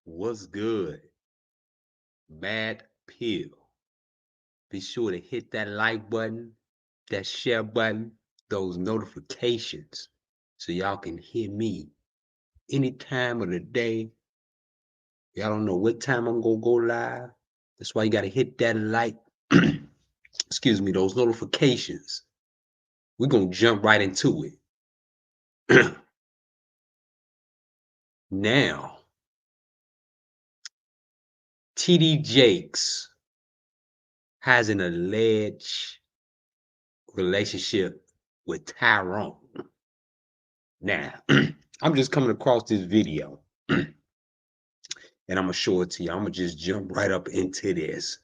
What's good? Mad Pill. Be sure to hit that like button, that share button, those notifications so y'all can hear me any time of the day. Y'all don't know what time I'm gonna go live. That's why you gotta hit that like, excuse me, those notifications. We're gonna jump right into it. Now, TD Jakes has an alleged relationship with Tyrone. Now, I'm just coming across this video and I'm gonna show it to you. I'm gonna just jump right up into this.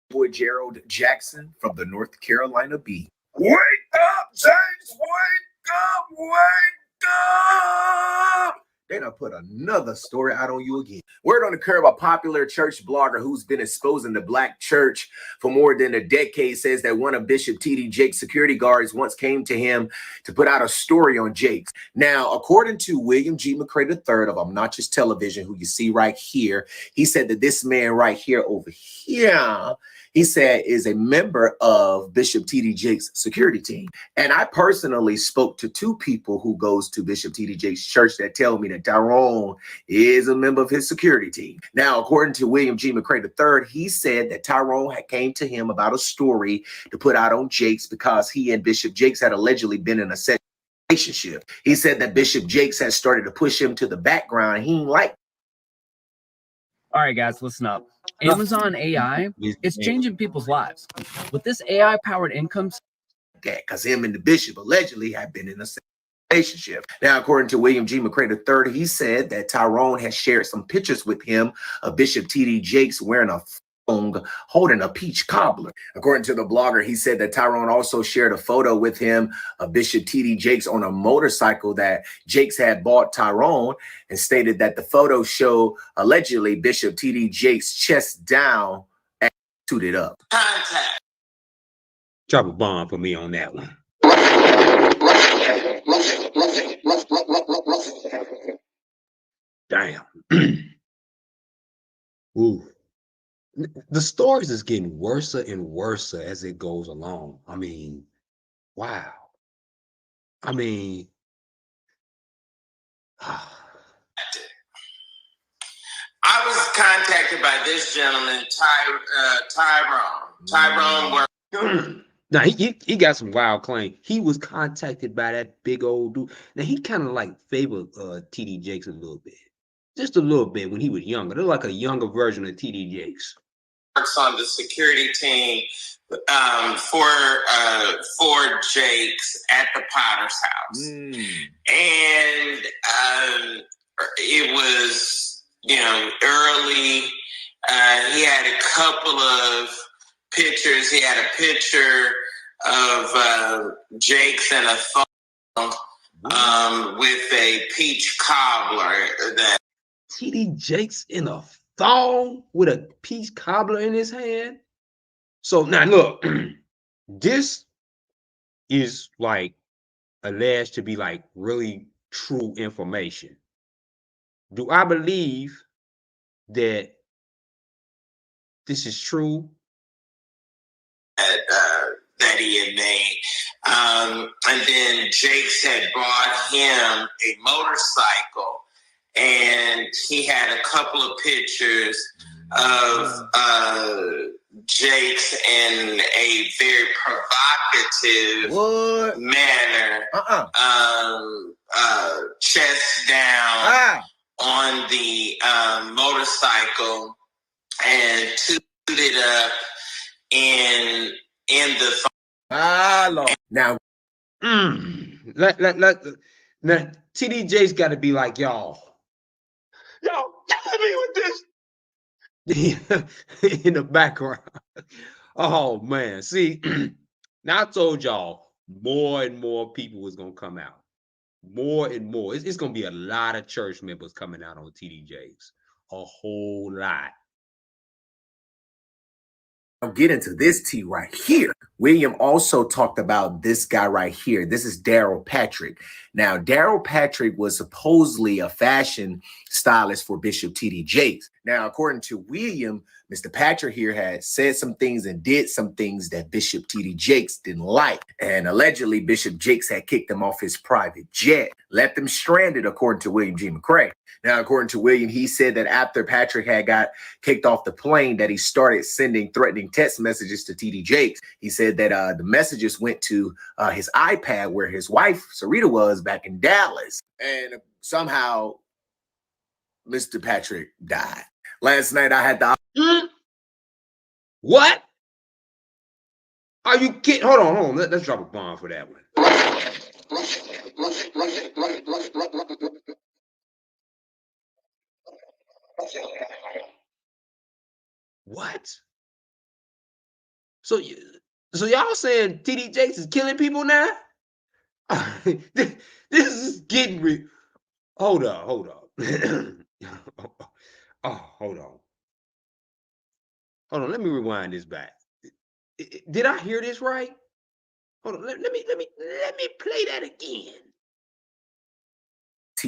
Boy Gerald Jackson from the North Carolina beat. Wake up, James! Wake up! Wake up! They done put another story out on you again. Word on the curve, a popular church blogger who's been exposing the black church for more than a decade says that one of Bishop T.D. Jakes' security guards once came to him to put out a story on Jakes. Now, according to William G. McCray III of Obnoxious Television, who you see right here, he said that this man right here over here, he said, is a member of Bishop T.D. Jakes' security team. And I personally spoke to two people who goes to Bishop T.D. Jakes' church that tell me that Tyrone is a member of his security team. Now, according to William G. McCray III, he said that Tyrone had came to him about a story to put out on Jakes because he and Bishop Jakes had allegedly been in a sexual relationship. He said that Bishop Jakes had started to push him to the background. He ain't like. All right, guys, listen up. Amazon AI, it's changing people's lives. With this AI-powered income, that because him and the bishop allegedly have been in a relationship. Now, according to William G. McCray III, he said that Tyrone has shared some pictures with him of Bishop T.D. Jakes wearing a thong holding a peach cobbler. According to the blogger, he said that Tyrone also shared a photo with him of Bishop T.D. Jakes on a motorcycle that Jakes had bought Tyrone, and stated that the photo showed allegedly Bishop T.D. Jakes chest down and suited up. Contact. Drop a bomb for me on that one. Damn. Ooh. The stories is getting worse and worse as it goes along. I mean, wow. I mean, I was contacted by this gentleman, Tyrone. Tyrone now he got some wild claim. He was contacted by that big old dude. Now he kind of like favored TD Jakes a little bit, just a little bit when he was younger. They're like a younger version of TD Jakes. Works on the security team for Jakes at the Potter's house, and it was early. He had a couple of pictures. He had a picture of Jakes and a thong with a peach cobbler. That TD Jakes in a thong with a peach cobbler in his hand. So now look, this is like alleged to be like really true information. Do I believe that this is true? That he had made. And then Jakes had bought him a motorcycle, and he had a couple of pictures of Jakes in a very provocative manner, chest down on the motorcycle and tooted up in the now now TD Jakes got to be like y'all hit me with this in the background. Oh man, see, now I told y'all more and more people was gonna come out, more and more. It's gonna be a lot of church members coming out on TD Jakes, a whole lot. I'll get into this T right here. William also talked about this guy right here. This is Daryl Patrick. Now, Daryl Patrick was supposedly a fashion stylist for Bishop T.D. Jakes. Now, according to William, Mr. Patrick here had said some things and did some things that Bishop T.D. Jakes didn't like. And allegedly, Bishop Jakes had kicked him off his private jet, left him stranded, according to William G. McCrae. Now, according to William, he said that after Patrick had got kicked off the plane, that he started sending threatening text messages to T.D. Jakes. He said that the messages went to his iPad where his wife, Sarita, was back in Dallas. And somehow Mr. Patrick died. Last night I had the... What? Are you kidding? Hold on. Let's drop a bomb for that one. What? So y'all saying T.D. Jakes is killing people now? this is getting me. Hold on. Hold on. Let me rewind this back. Did I hear this right? Hold on. Let me play that again.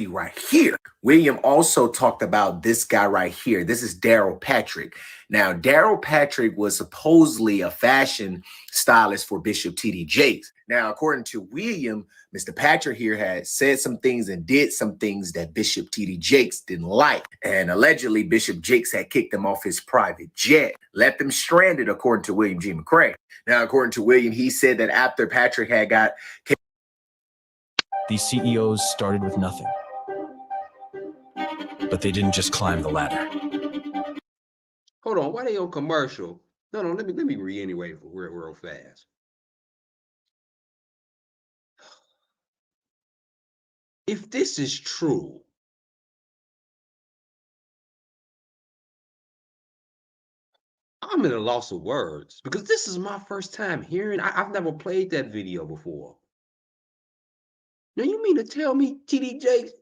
Right here. William also talked about this guy right here. This is Daryl Patrick. Now, Daryl Patrick was supposedly a fashion stylist for Bishop T.D. Jakes. Now, according to William, Mr. Patrick here had said some things and did some things that Bishop T.D. Jakes didn't like. And allegedly, Bishop Jakes had kicked him off his private jet, left him stranded, according to William G. McCrae. Now, according to William, he said that after Patrick had got... These CEOs started with nothing. But they didn't just climb the ladder. Hold on, why they on commercial? No, let me reiterate real fast. If this is true, I'm at a loss of words because this is my first time hearing. I've never played that video before. Now you mean to tell me T.D. Jakes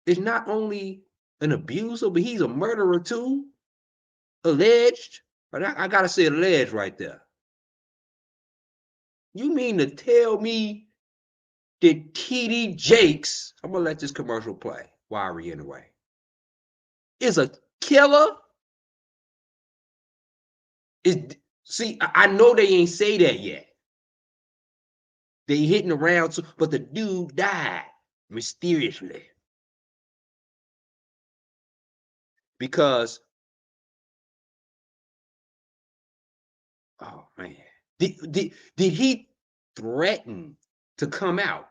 is not only an abuser, but he's a murderer too? Alleged? But I gotta say alleged right there. You mean to tell me that T.D. Jakes, I'm gonna let this commercial play while I reiterate, is a killer? See, I know they ain't say that yet. They hitting around too, but the dude died mysteriously. Because, oh man, did he threaten to come out,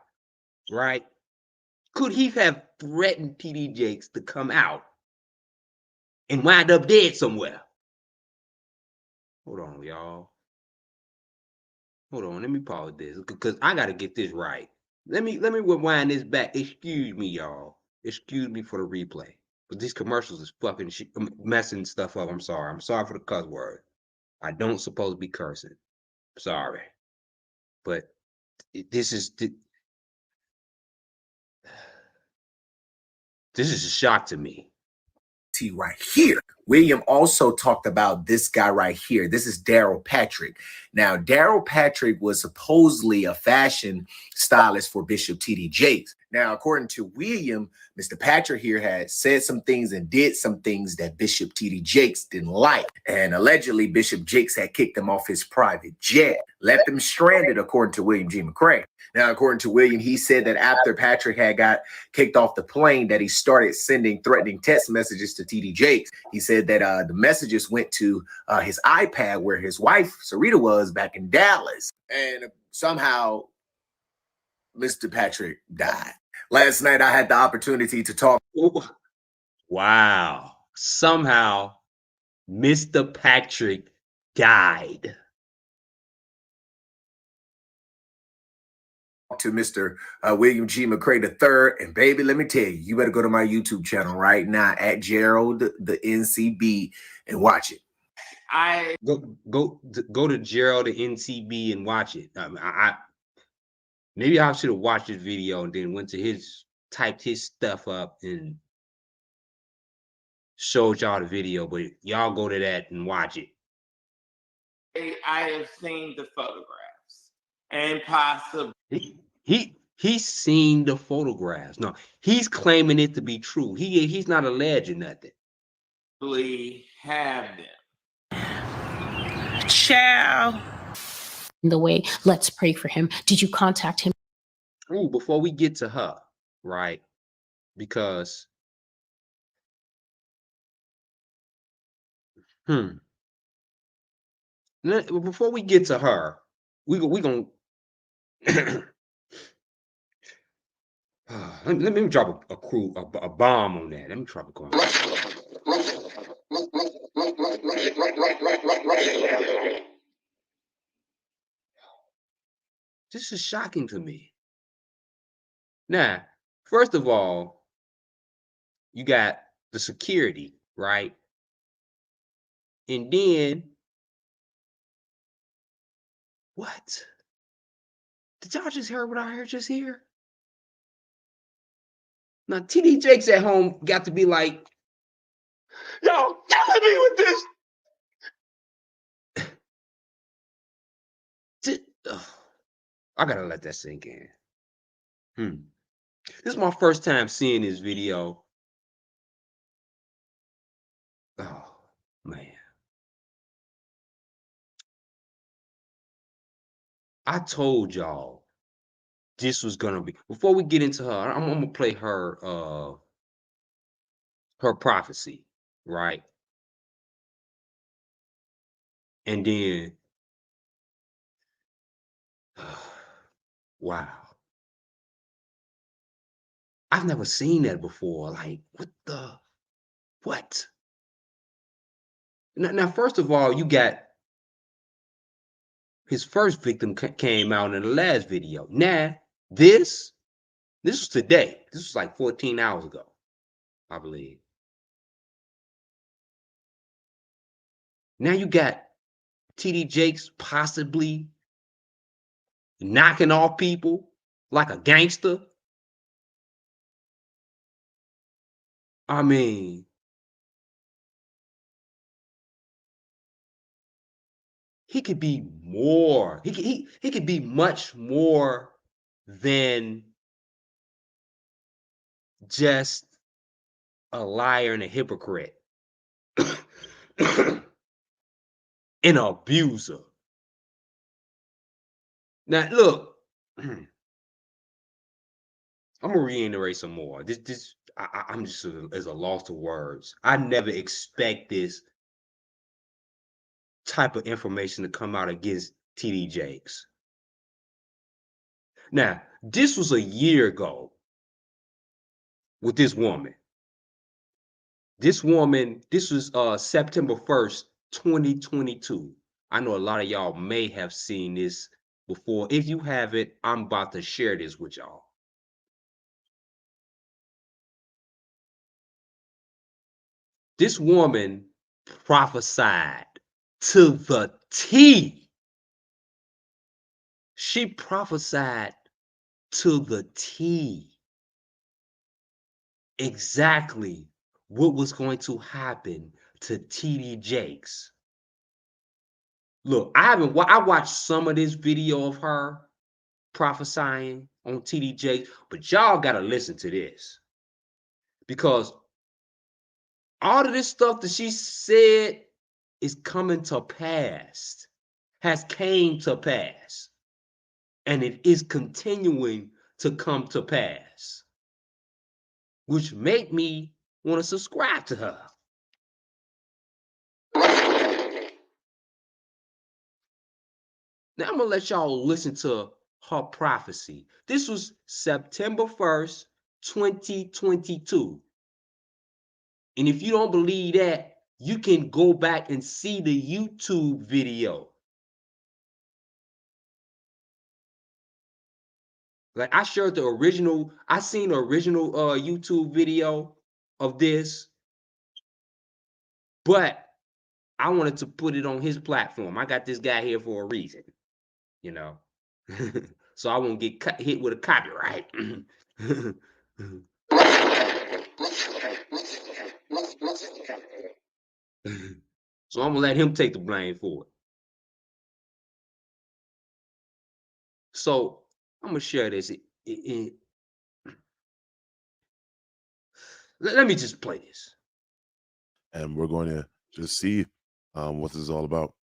right? Could he have threatened T.D. Jakes to come out and wind up dead somewhere? Hold on, y'all. Hold on, let me pause this because I gotta get this right. Let me rewind this back. Excuse me, y'all. Excuse me for the replay. But these commercials is fucking messing stuff up. I'm sorry. I'm sorry for the cuss word. I don't supposed to be cursing. Sorry. But this is a shock to me. Right here. William also talked about this guy right here. This is Daryl Patrick. Now, Daryl Patrick was supposedly a fashion stylist for Bishop T.D. Jakes. Now, according to William, Mr. Patrick here had said some things and did some things that Bishop T.D. Jakes didn't like. And allegedly, Bishop Jakes had kicked him off his private jet, left him stranded, according to William G. McCrae. Now, according to William, he said that after Patrick had got kicked off the plane, that he started sending threatening text messages to T.D. Jakes. He said that the messages went to his iPad where his wife, Sarita, was back in Dallas. And somehow Mr. Patrick died. Last night, I had the opportunity to talk. Wow. Somehow Mr. Patrick died. To Mr. William G. McCrae III. And baby, let me tell you, you better go to my YouTube channel right now at Gerald the NCB and watch it. I go to Gerald the NCB and watch it. Maybe I should have watched this video and then went to typed his stuff up and showed y'all the video, but y'all go to that and watch it. I have seen the photographs and possibly he's seen the photographs. No, he's claiming it to be true. He's not alleged or nothing. have them. Ciao. The way, let's pray for him. Did you contact him? Ooh, before we get to her, right? Because before we get to her, we gonna let me drop a bomb on that. Let me drop a bomb. This is shocking to me. Now, first of all, you got the security, right? And then, what? Did y'all just hear what I heard just here? Now, TD Jakes at home got to be like, yo, killing me with this. I gotta let that sink in. This is my first time seeing this video. Oh, man. I told y'all this was gonna be, before we get into her, I'm gonna play her prophecy, right? And then wow. I've never seen that before. Like, what? Now, first of all, you got his first victim came out in the last video. Now, this was today. This was like 14 hours ago, I believe. Now you got TD Jakes possibly knocking off people like a gangster. I mean, he could be more. He could be much more than just a liar and a hypocrite. An abuser. Now, look, I'm gonna reiterate some more. I'm just as a loss of words. I never expect this type of information to come out against TD Jakes. Now, this was a year ago with this woman. This was September 1st, 2022. I know a lot of y'all may have seen this before. If you haven't, I'm about to share this with y'all. This woman prophesied to the T. She prophesied to the T exactly what was going to happen to TD Jakes. Look, I watched some of this video of her prophesying on TD Jakes, but y'all gotta listen to this. Because all of this stuff that she said is coming to pass, has came to pass, and it is continuing to come to pass, which make me want to subscribe to her. Now I'm gonna let y'all listen to her prophecy. This was September 1st, 2022. And if you don't believe that, you can go back and see the YouTube video. Like I shared the original, I seen the original YouTube video of this, but I wanted to put it on his platform. I got this guy here for a reason, you know. So I won't get hit with a copyright. So I'm gonna let him take the blame for it. So I'm gonna share this. Let me just play this. And we're going to just see what this is all about.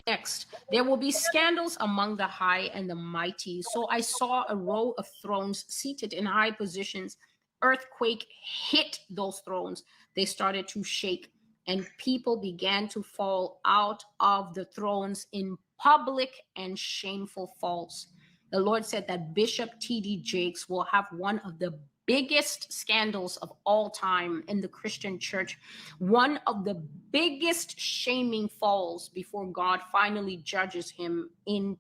Next, there will be scandals among the high and the mighty. So I saw a row of thrones seated in high positions. Earthquake hit those thrones. They started to shake, and people began to fall out of the thrones in public and shameful falls. The Lord said that Bishop T.D. Jakes will have one of the biggest scandals of all time in the Christian church, one of the biggest shaming falls before God finally judges him in.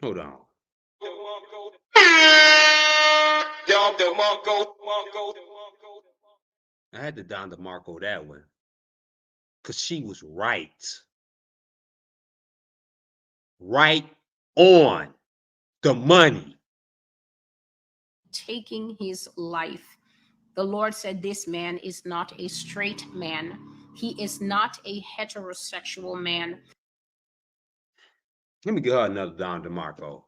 Hold on. I had to Don DeMarco that one because she was right. Right on the money. Taking his life. The Lord said this man is not a straight man. He is not a heterosexual man. Let me give her another Don DeMarco.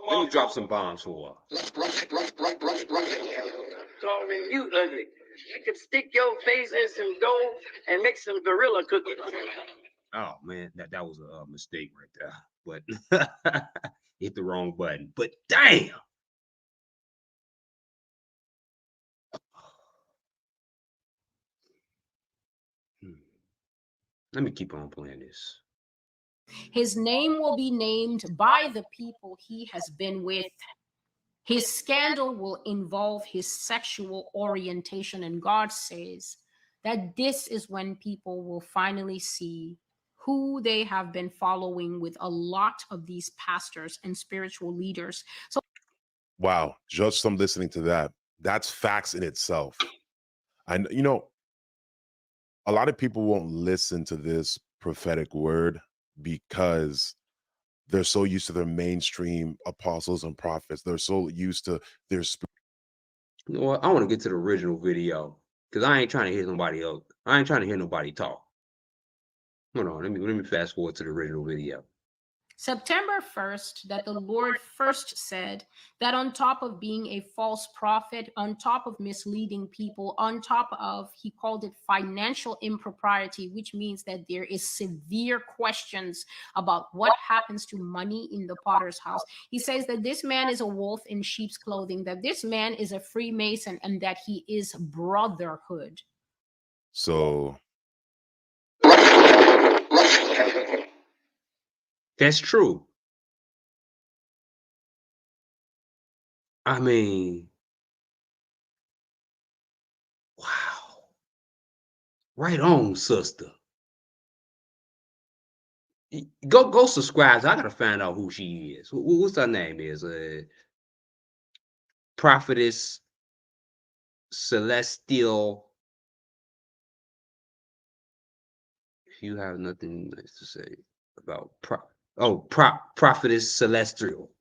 Let me drop some bombs for her. Sorry, you ugly. You can stick your face in some gold and make some gorilla cookies. Oh man, that was a mistake right there. But hit the wrong button. But damn. Let me keep on playing this. His name will be named by the people he has been with. His scandal will involve his sexual orientation. And God says that this is when people will finally see who they have been following with a lot of these pastors and spiritual leaders. So, Wow, just from listening to that, that's facts in itself. And you know, a lot of people won't listen to this prophetic word because they're so used to their mainstream apostles and prophets. They're so used to their You know what? I want to get to the original video because I ain't trying to hear nobody else. I ain't trying to hear nobody talk. Hold on, let me fast forward to the original video. September 1st, that the Lord first said that on top of being a false prophet, on top of misleading people, on top of, he called it financial impropriety, which means that there is severe questions about what happens to money in the potter's house. He says that this man is a wolf in sheep's clothing, that this man is a Freemason, and that he is brotherhood. So That's true. I mean, wow. Right on, sister. Go subscribe. I gotta find out who she is. What's her name is? Prophetess Celestial. If you have nothing nice to say about Prophetess Celestial.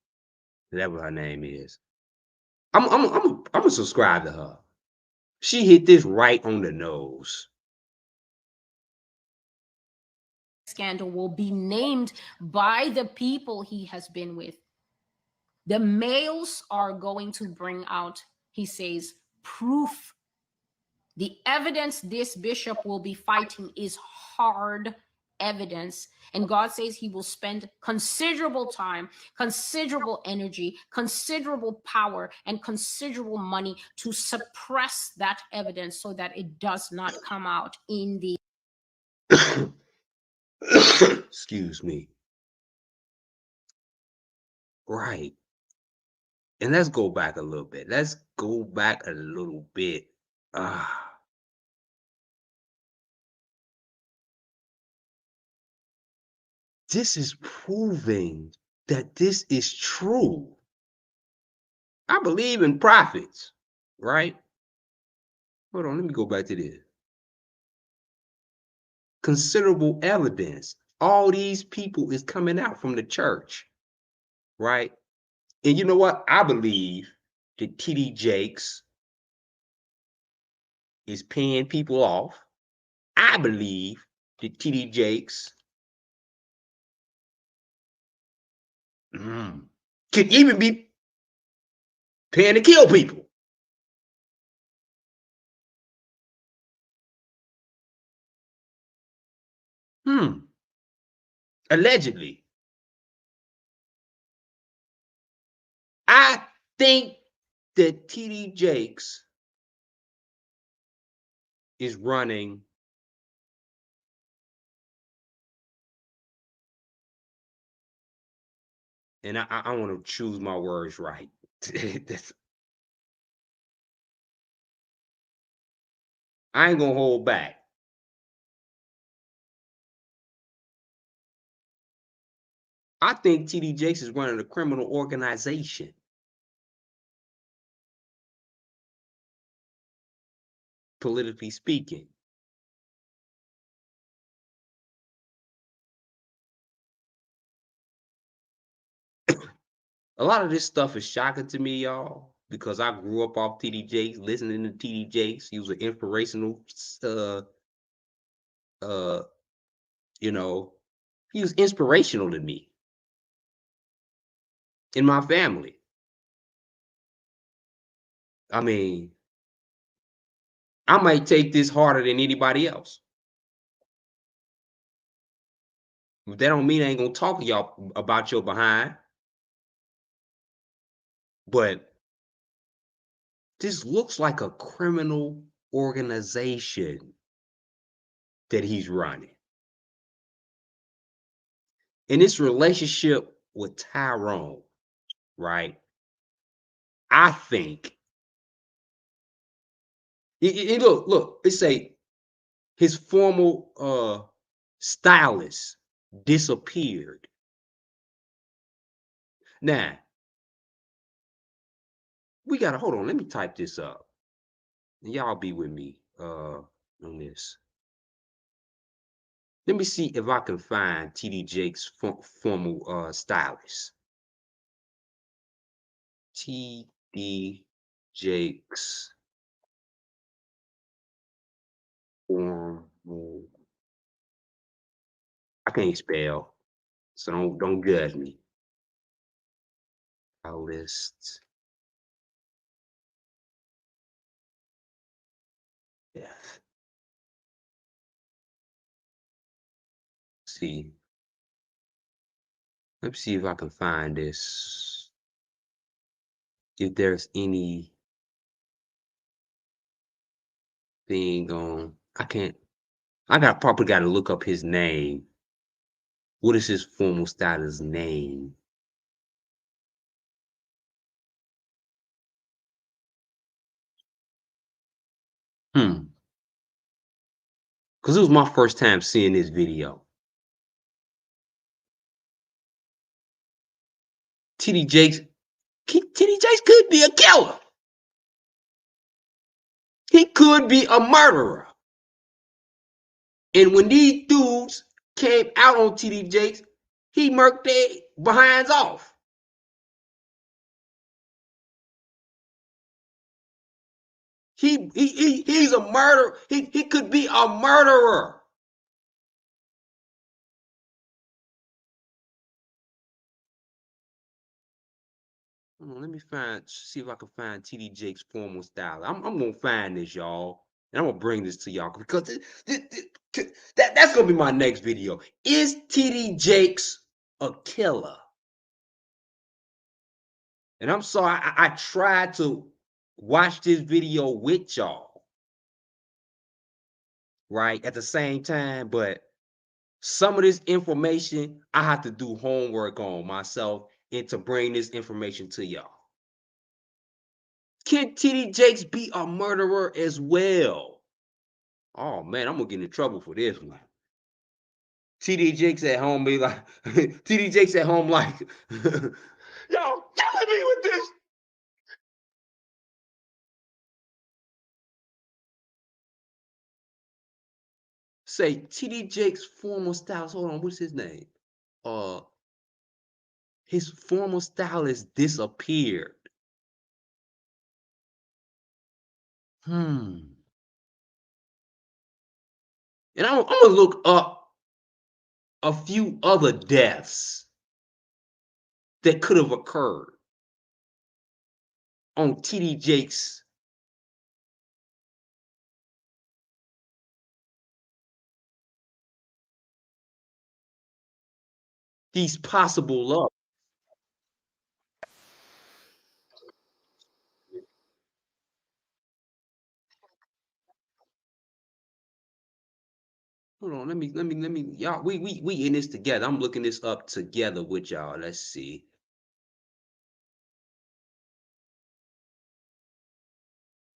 That's what her name is. I'm gonna subscribe to her. She hit this right on the nose. Scandal will be named by the people he has been with. The males are going to bring out, he says, proof. The evidence this bishop will be fighting is hard evidence. And God says he will spend considerable time, considerable energy, considerable power, and considerable money to suppress that evidence so that it does not come out in the excuse me. Right. And let's go back a little bit. Let's go back a little bit. This is proving that this is true. I believe in prophets, right? Hold on, let me go back to this. Considerable evidence. All these people is coming out from the church, right? And you know what? I believe that T.D. Jakes is paying people off I believe that TD Jakes could even be paying to kill people. Allegedly. I think that TD Jakes is running and I want to choose my words right. I ain't gonna hold back. I think TD Jakes is running a criminal organization. Politically speaking. A lot of this stuff is shocking to me, y'all, because I grew up off TD Jakes, listening to TD Jakes. He was an inspirational, you know, he was inspirational to me in my family. I mean, I might take this harder than anybody else. But that don't mean I ain't gonna talk to y'all about your behind. But this looks like a criminal organization that he's running. In this relationship with Tyrone, right? I think look, it say his former stylist disappeared. Now, we gotta hold on. Let me type this up. And y'all be with me on this. Let me see if I can find TD Jakes' former stylist. TD Jakes formal. I can't spell, so don't judge me. Stylist. Yeah. See. Let me see if I can find this. If there's anything on, I can't. Probably got to look up his name. What is his formal stylist's name? Because it was my first time seeing this video. TD Jakes could be a killer. He could be a murderer. And when these dudes came out on TD Jakes, he murked their behinds off. He's a murderer. He could be a murderer. Let me see if I can find TD Jakes' formal style. I'm gonna find this, y'all, and I'm gonna bring this to y'all because that's gonna be my next video. Is TD Jakes a killer? And I'm sorry, I tried to watch this video with y'all, right, at the same time, but some of this information I have to do homework on myself and to bring this information to y'all. Can TD Jakes be a murderer as well? Oh man, I'm gonna get in trouble for this one. TD Jakes at home be like, TD Jakes at home like, y'all killing me with this. Say TD Jakes' former stylist. Hold on, what's his name? His former stylist disappeared. And I'm gonna look up a few other deaths that could have occurred on TD Jakes' these possible love. Hold on, let me, y'all. We in this together. I'm looking this up together with y'all. Let's see.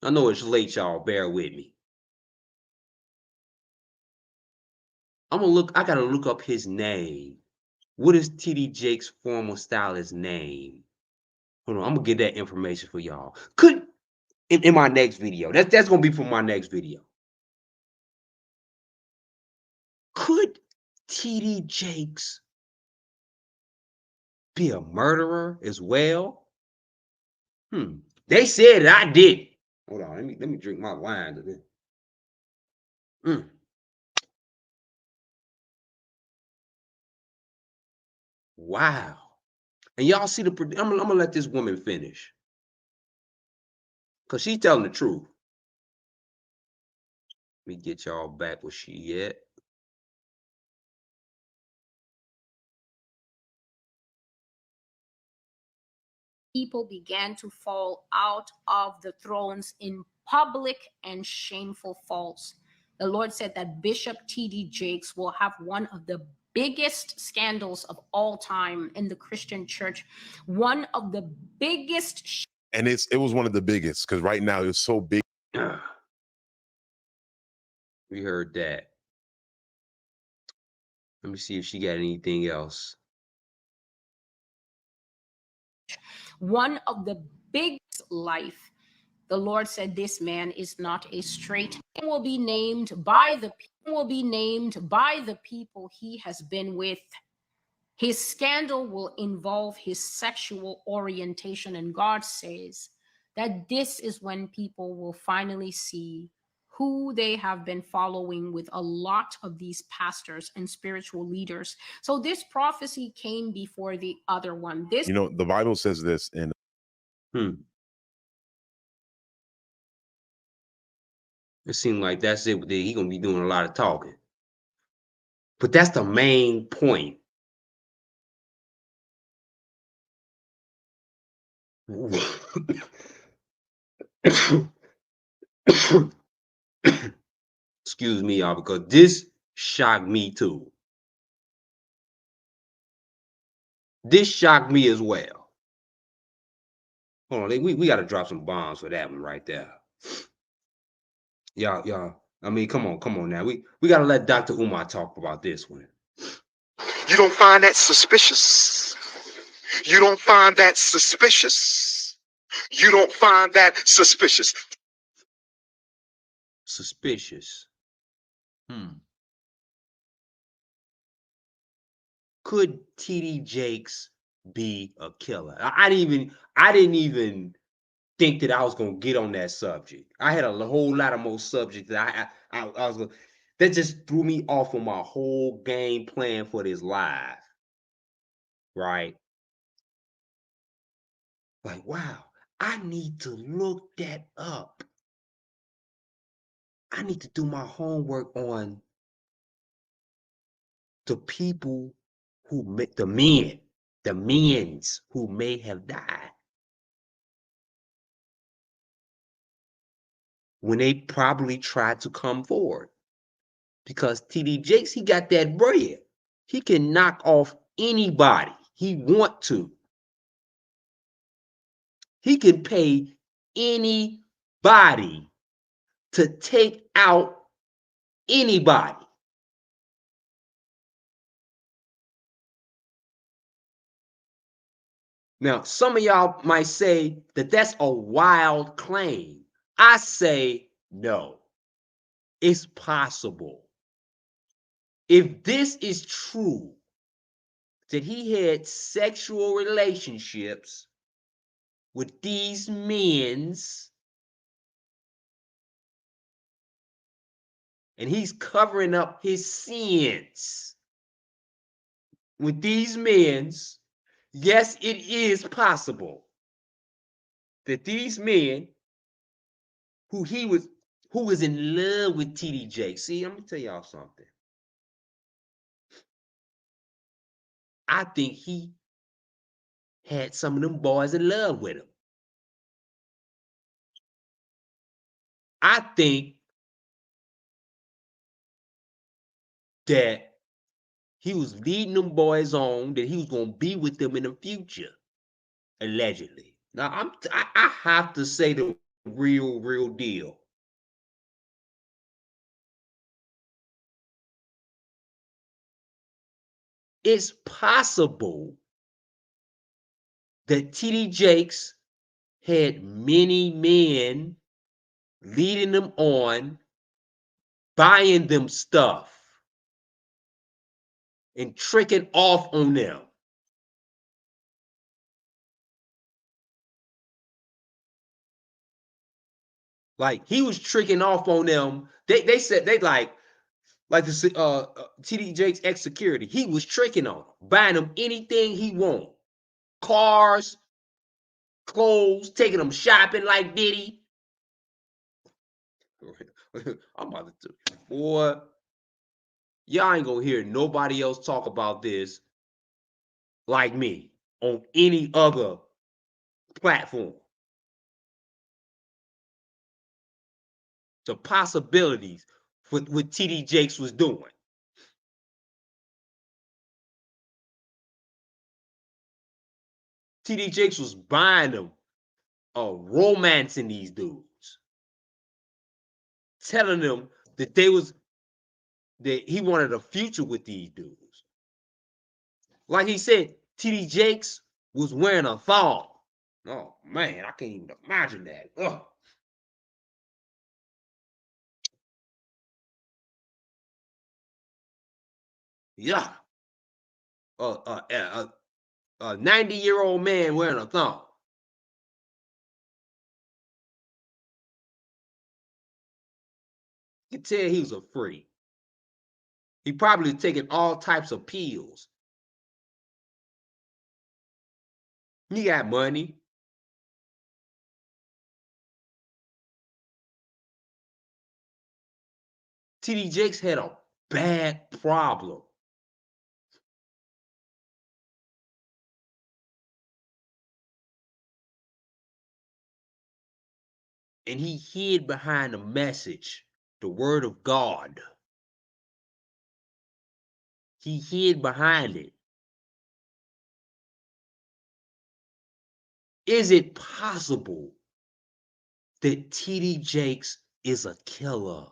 I know it's late, y'all. Bear with me. I gotta look up his name. What is TD Jake's former stylist name? Hold on, I'm gonna get that information for y'all. Could in my next video. That's gonna be for my next video. Could TD Jakes be a murderer as well? They said that I did. Hold on, let me drink my wine to this. Wow. And y'all see I'm gonna let this woman finish. Cause she's telling the truth. Let me get y'all back where she at. People began to fall out of the thrones in public and shameful faults. The Lord said that Bishop T.D. Jakes will have one of the biggest scandals of all time in the Christian church. One of the biggest. And it was one of the biggest because right now it's so big. We heard that. Let me see if she got anything else. One of the biggest life. The Lord said, this man is not a straight. He will be named by the people he has been with. His scandal will involve his sexual orientation. And God says that this is when people will finally see who they have been following with a lot of these pastors and spiritual leaders. So this prophecy came before the other one. The Bible says this in It seemed like that's it. He's gonna be doing a lot of talking. But that's the main point. Excuse me, y'all, because this shocked me too. This shocked me as well. Hold on, we got to drop some bombs for that one right there. Y'all. I mean, come on now. We got to let Dr. Umar talk about this one. You don't find that suspicious? You don't find that suspicious? You don't find that suspicious? Suspicious. Could TD Jakes be a killer? I didn't even think that I was gonna get on that subject. I had a whole lot of more subjects that I was gonna. That just threw me off of my whole game plan for this live. Right? Like, wow, I need to look that up. I need to do my homework on the people who make the men's who may have died when they probably tried to come forward. Because TD Jakes, he got that bread. He can knock off anybody he want to. He can pay anybody to take out anybody. Now, some of y'all might say that that's a wild claim. I say no. It's possible. If this is true, that he had sexual relationships with these men's, and he's covering up his sins with these men's. Yes, it is possible that these men who was in love with TD Jakes. See, I'm gonna tell y'all something. I think he had some of them boys in love with him. I think that he was leading them boys on, that he was gonna be with them in the future, allegedly. Now I have to say the real deal. It's possible that TD Jakes had many men leading them on, buying them stuff, and tricking off on them. Like he was tricking off on them. They said they like the TD Jakes ex security. He was tricking on them, buying them anything he want, cars, clothes, taking them shopping like Diddy. I'm about to, boy, y'all ain't gonna hear nobody else talk about this like me on any other platform. The possibilities with what TD Jakes was doing. TD Jakes was buying them, romancing these dudes, telling them that he wanted a future with these dudes. Like he said, TD Jakes was wearing a thong. Oh man, I can't even imagine that. Ugh. Yeah. A 90-year-old man wearing a thong. You can tell he was a freak. He probably taking all types of pills. He got money. TD Jakes had a bad problem. And he hid behind the message, the word of God. He hid behind it. Is it possible that TD Jakes is a killer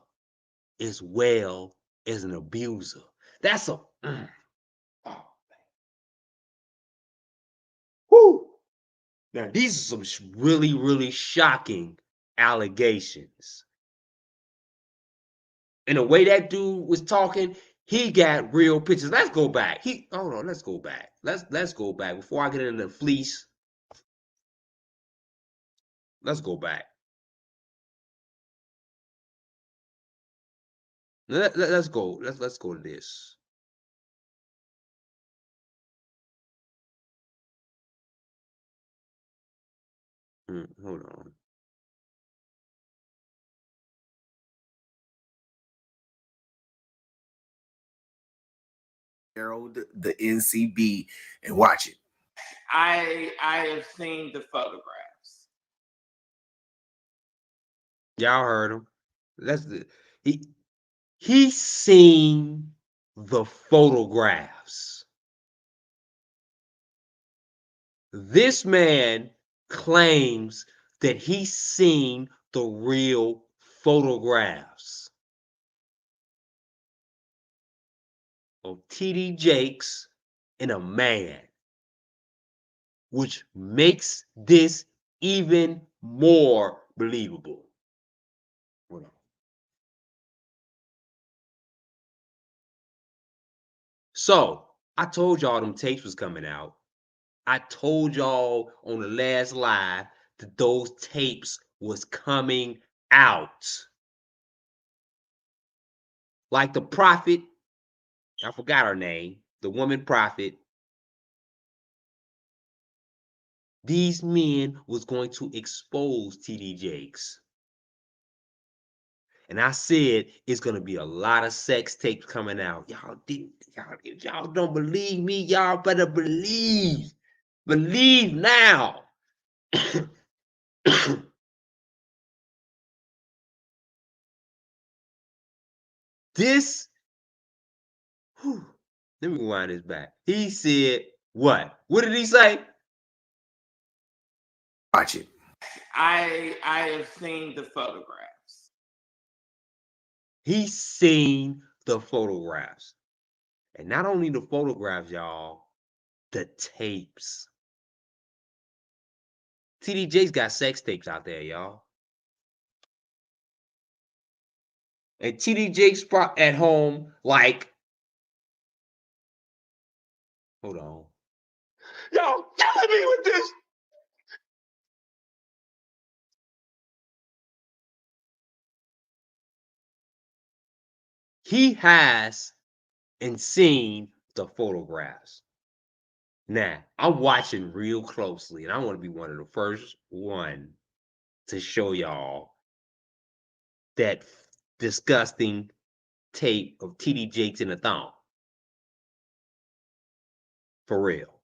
as well as an abuser? That's a oh, whoo. Now these are some really shocking allegations. And the way that dude was talking, he got real pictures. Let's go back. Hold on, let's go back. Let's go back before I get into the fleece. Let's go back. Let's go. Let's go to this. Hold on. Gerald, the NCB, and watch it. I have seen the photographs. Y'all heard him. He seen the photographs. This man claims that he's seen the real photographs of TD Jakes and a man, which makes this even more believable. Hold on. So I told y'all them tapes was coming out. I told y'all on the last live that those tapes was coming out. like the prophet, I forgot her name, the woman prophet, these men was going to expose TD Jakes. And I said it's gonna be a lot of sex tapes coming out. Y'all don't believe me, y'all better believe. Believe now. This, whew, let me wind this back. He said, what? What did he say? Watch it. I have seen the photographs. He's seen the photographs. And not only the photographs, y'all, the tapes. TD Jakes got sex tapes out there, y'all. And TD Jakes at home, like, hold on. Y'all killing me with this. He has and seen the photographs. Now, I'm watching real closely, and I want to be one of the first one to show y'all that disgusting tape of TD Jakes in a thong. For real.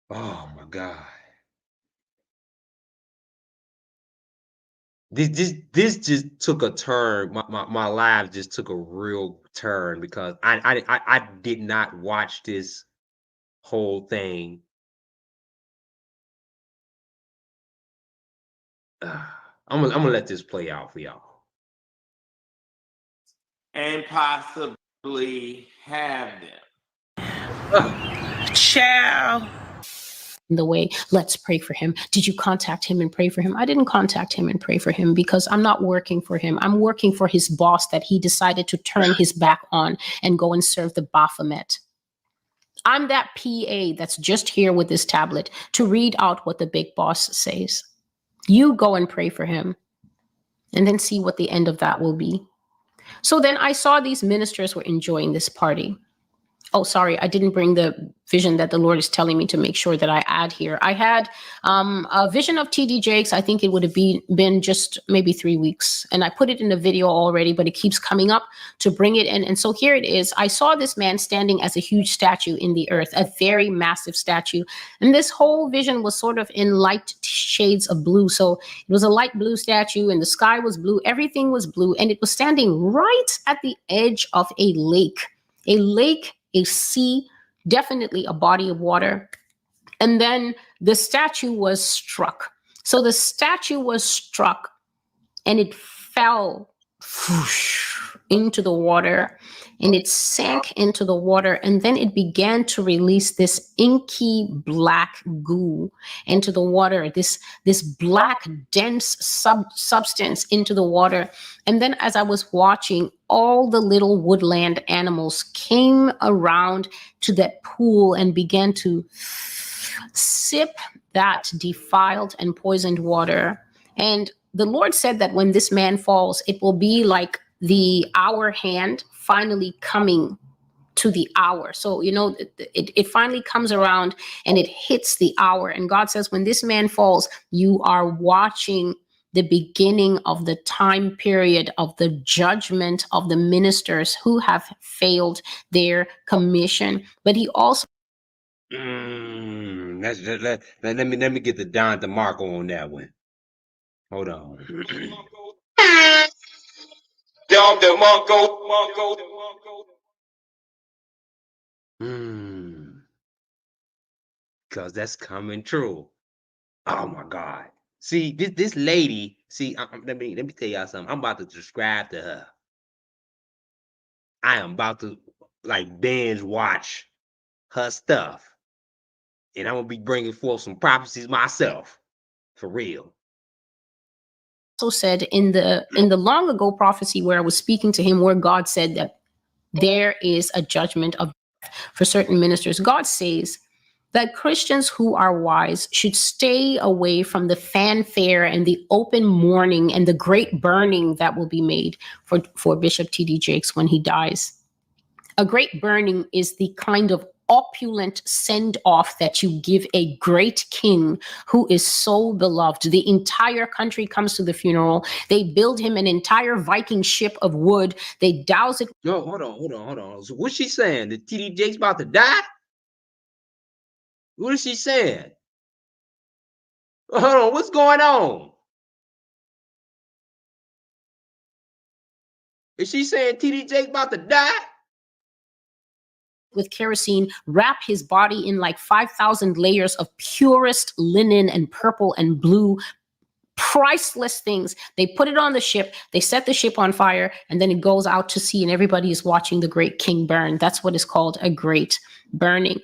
Oh my God. This just took a turn. My life just took a real turn because I did not watch this whole thing. I'm gonna let this play out for y'all. And possibly have them. Ciao. The way, let's pray for him. Did you contact him and pray for him? I didn't contact him and pray for him because I'm not working for him. I'm working for his boss that he decided to turn his back on and go and serve the Baphomet. I'm that PA that's just here with this tablet to read out what the big boss says. You go and pray for him and then see what the end of that will be. So then I saw these ministers were enjoying this party. Oh, sorry, I didn't bring the vision that the Lord is telling me to make sure that I add here. I had a vision of TD Jakes. I think it would have been just maybe 3 weeks. And I put it in the video already, but it keeps coming up to bring it in. And so here it is. I saw this man standing as a huge statue in the earth, a very massive statue. And this whole vision was sort of in light shades of blue. So it was a light blue statue and the sky was blue. Everything was blue. And it was standing right at the edge of a lake, a sea, definitely a body of water. And then the statue was struck. So the statue was struck and it fell into the water and it sank into the water. And then it began to release this inky black goo into the water, this black dense substance into the water. And then as I was watching, all the little woodland animals came around to that pool and began to sip that defiled and poisoned water. And the Lord said that when this man falls, it will be like the hour hand finally coming to the hour. So, you know, it finally comes around and it hits the hour. And God says, when this man falls, you are watching the beginning of the time period of the judgment of the ministers who have failed their commission. But he also let me get the Don DeMarco on that one. Hold on. Don DeMarco. Because that's coming true. Oh my God. See, this lady, see, let me tell y'all something. I'm about to describe to her. I am about to like binge watch her stuff. And I'm gonna be bringing forth some prophecies myself. For real. Also said in the long ago prophecy where I was speaking to him, where God said that there is a judgment of death for certain ministers. God says that Christians who are wise should stay away from the fanfare and the open mourning and the great burning that will be made for Bishop T.D. Jakes when he dies. A great burning is the kind of opulent send-off that you give a great king who is so beloved. The entire country comes to the funeral. They build him an entire Viking ship of wood. They douse it. Yo, hold on. So what's she saying? That T.D. Jakes about to die? What is she saying? Hold on, what's going on? Is she saying T.D. Jakes about to die? With kerosene, wrap his body in like 5,000 layers of purest linen and purple and blue, priceless things. They put it on the ship, they set the ship on fire, and then it goes out to sea and everybody is watching the great king burn. That's what is called a great burning.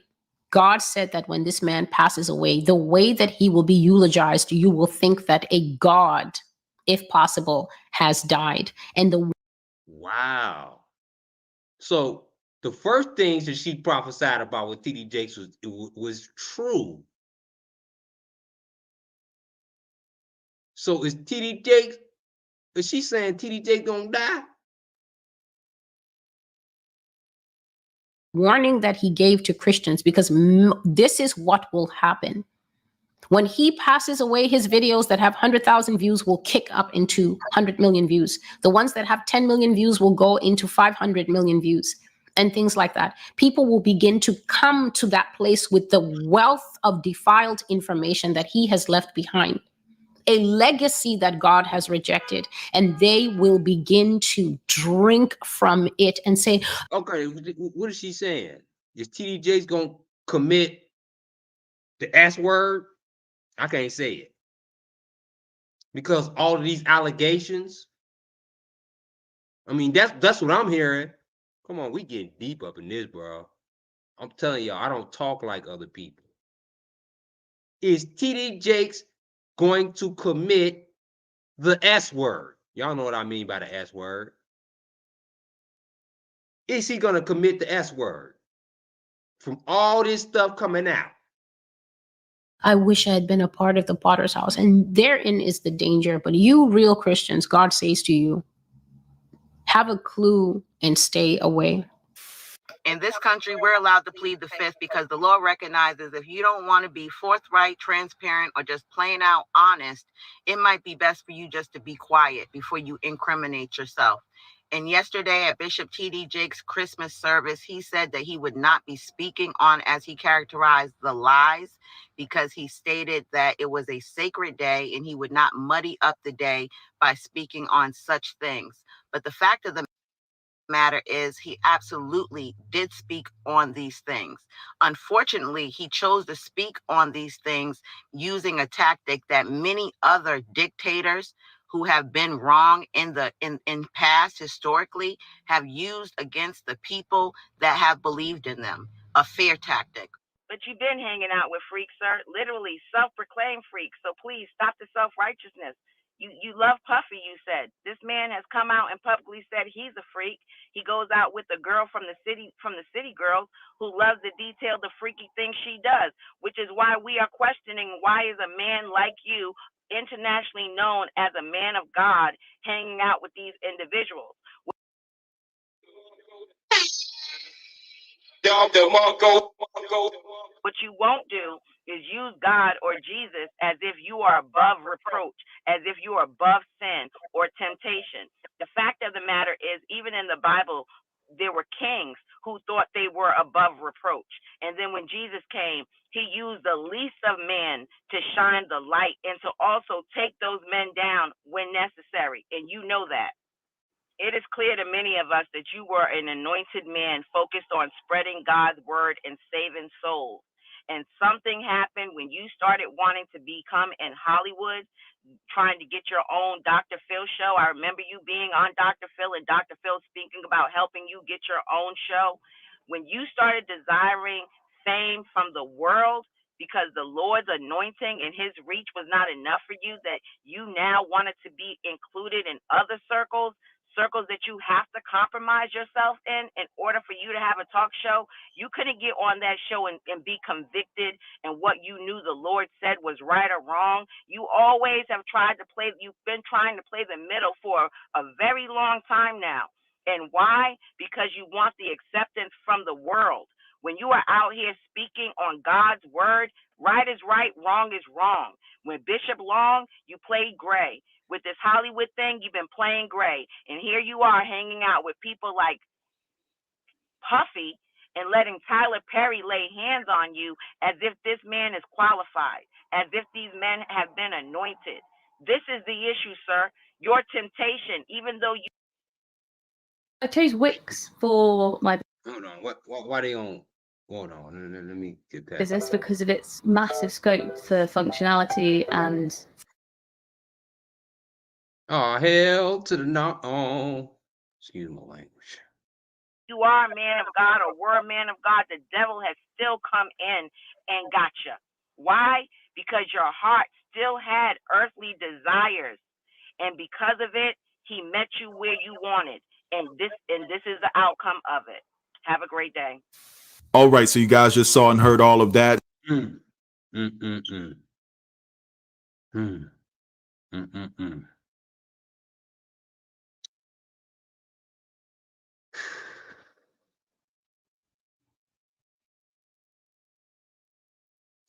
God said that when this man passes away, the way that he will be eulogized, you will think that a god, if possible, has died. And the Wow. So the first things that she prophesied about with T.D. Jakes was true. So is T.D. Jakes, is she saying T.D. Jakes gonna die? warning that he gave to Christians, because this is what will happen. When he passes away, his videos that have 100,000 views will kick up into 100 million views. The ones that have 10 million views will go into 500 million views and things like that. People will begin to come to that place with the wealth of defiled information that he has left behind, a legacy that God has rejected, and they will begin to drink from it and say, okay, what is she saying? Is T.D. Jakes gonna commit the S word? I can't say it. Because all of these allegations, I mean, that's what I'm hearing. Come on, we getting deep up in this, bro. I'm telling y'all, I don't talk like other people. Is T.D. Jakes going to commit the S word? Y'all know what I mean by the S word. Is he going to commit the S word from all this stuff coming out? I wish I had been a part of the potter's house. And therein is the danger. But you real Christians, God says to you, have a clue and stay away. In this country, we're allowed to plead the fifth because the law recognizes if you don't want to be forthright, transparent, or just plain out honest, it might be best for you just to be quiet before you incriminate yourself. And yesterday at Bishop T.D. Jakes' Christmas service, he said that he would not be speaking on, as he characterized, the lies, because he stated that it was a sacred day and he would not muddy up the day by speaking on such things. But the fact of the matter is he absolutely did speak on these things. Unfortunately, he chose to speak on these things using a tactic that many other dictators who have been wrong in past historically have used against the people that have believed in them. A fear tactic. But you've been hanging out with freaks, sir. Literally self-proclaimed freaks. So please stop the self-righteousness. You love Puffy, you said. This man has come out and publicly said he's a freak. He goes out with a girl from the city girls who loves to detail the freaky things she does, which is why we are questioning, why is a man like you, internationally known as a man of God, hanging out with these individuals? What you won't do is use God or Jesus as if you are above reproach, as if you are above sin or temptation. The fact of the matter is, even in the Bible, there were kings who thought they were above reproach. And then when Jesus came, he used the least of men to shine the light and to also take those men down when necessary. And you know that. It is clear to many of us that you were an anointed man focused on spreading God's word and saving souls. And something happened when you started wanting to become in Hollywood, trying to get your own Dr. Phil show. I remember you being on Dr. Phil and Dr. Phil speaking about helping you get your own show. When you started desiring fame from the world because the Lord's anointing and his reach was not enough for you, that you now wanted to be included in other circles, circles that you have to compromise yourself in order for you to have a talk show. You couldn't get on that show and be convicted and what you knew the Lord said was right or wrong. You always have you've been trying to play the middle for a very long time now. And why? Because you want the acceptance from the world. When you are out here speaking on God's word, right is right, wrong is wrong. When Bishop Long, you played gray. With this Hollywood thing, you've been playing gray. And here you are hanging out with people like Puffy and letting Tyler Perry lay hands on you as if this man is qualified, as if these men have been anointed. This is the issue, sir. Your temptation, even though you... I chose Wix for my Hold on. Why they on? Hold on. Let me get that. business because of its massive scope for functionality and. Oh, hell to the no. Oh, excuse my language. You are a man of God or were a man of God, the devil has still come in and got you. Why? Because your heart still had earthly desires. And because of it, he met you where you wanted. And this is the outcome of it. Have a great day. All right, so you guys just saw and heard all of that. Mm. Mm, mm, mm. Mm. Mm, mm, mm.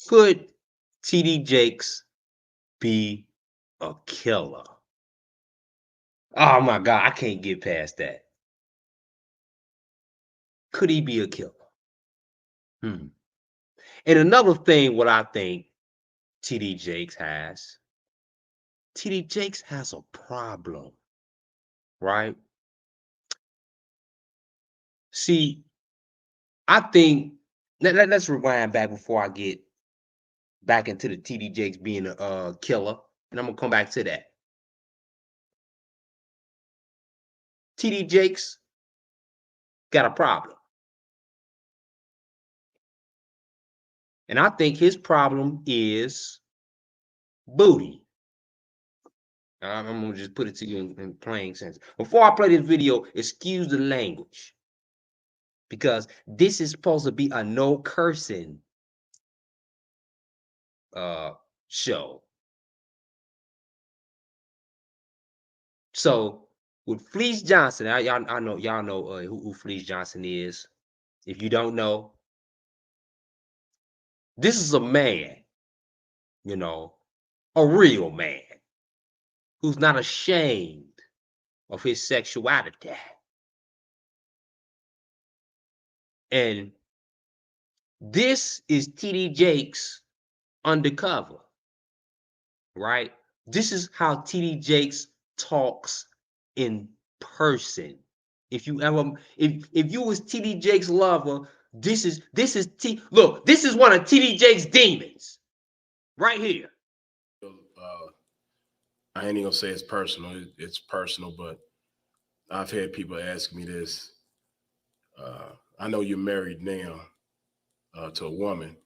Could TD Jakes be a killer? Oh my God, I can't get past that. Could he be a killer? And another thing, what I think TD Jakes has a problem, right? See, I think let's rewind back before I get back into the TD Jakes being a killer, and I'm gonna come back to that. TD Jakes got a problem. And I think his problem is booty. I'm gonna just put it to you in plain sense. Before I play this video, excuse the language. Because this is supposed to be a no cursing show. So with Fleece Johnson, y'all know who Fleece Johnson is. If you don't know, this is a man, a real man who's not ashamed of his sexuality. And this is TD Jakes undercover, right? This is how TD Jakes talks in person. If you was TD Jakes lover, this is look, this is one of TD Jakes demons right here. I ain't even gonna say it's personal. It's personal, but I've had people ask me this. I know you're married now to a woman,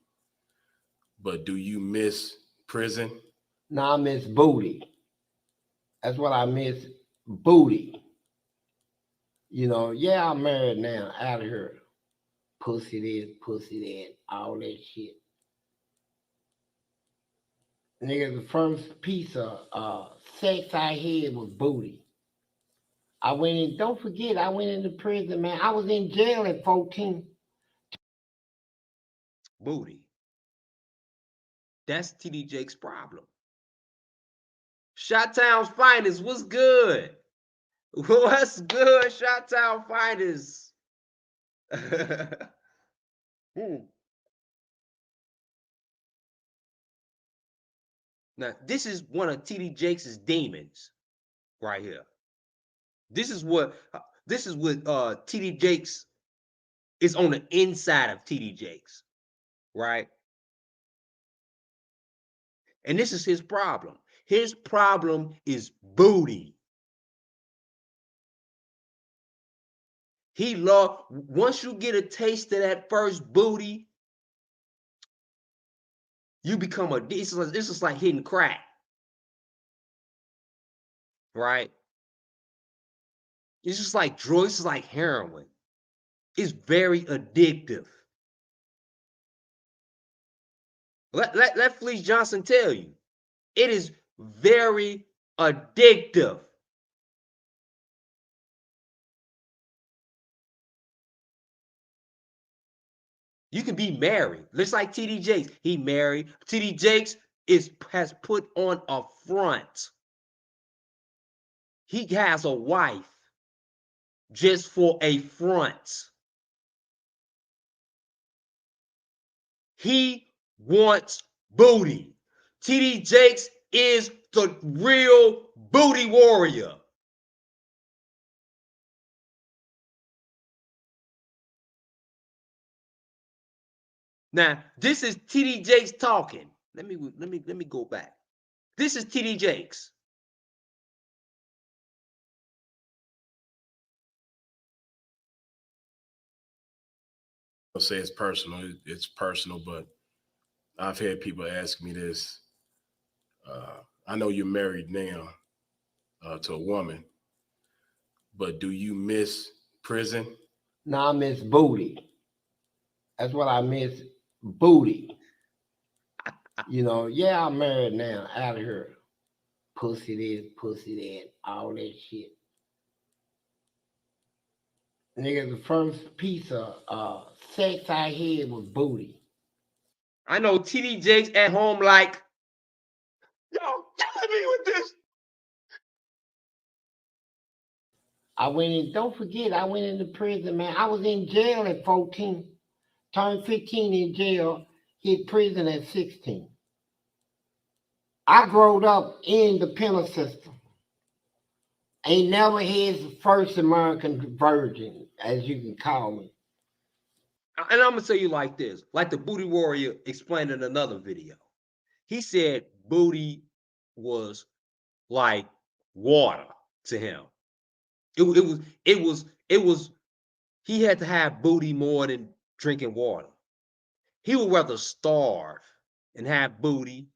but do you miss prison? No, I miss booty. That's what I miss, booty. Yeah, I'm married now, out of here. Pussy this, pussy that, all that shit. Nigga, the first piece of sex I had was booty. I went in, don't forget, I went into prison, man. I was in jail at 14. Booty. That's TD Jakes' problem. Shot-Town's finest, what's good? What's good, Shot-Town finest? Now, this is one of TD Jakes' demons right here. This is what TD Jakes is on the inside of TD Jakes, right? And this is his problem. His problem is booty. Once you get a taste of that first booty, you become this is like hitting crack, right? It's just like drugs, it's like heroin. It's very addictive. Let Fleece Johnson tell you. It is very addictive. You can be married. Looks like TD Jakes. He married. TD Jakes has put on a front. He has a wife just for a front. He wants booty. TD Jakes is the real booty warrior. Now, this is TD Jakes talking. Let me go back. This is TD Jakes. I'll say it's personal. It's personal, but I've had people ask me this. I know you're married now to a woman, but do you miss prison? No, I miss booty. That's what I miss, booty. You know, yeah, I'm married now, out of here. Pussy this, pussy that, all that shit. Nigga, the first piece of sex I had was booty. I know TD Jakes at home like, yo, killing me with this. I went in, don't forget, I went into prison, man. I was in jail at 14, turned 15 in jail, hit prison at 16. I growed up in the penal system. Ain't never had the first American virgin, as you can call me. And I'm gonna tell you like this, like the booty warrior explained in another video. He said booty was like water to him. It was. He had to have booty more than drinking water. He would rather starve and have booty.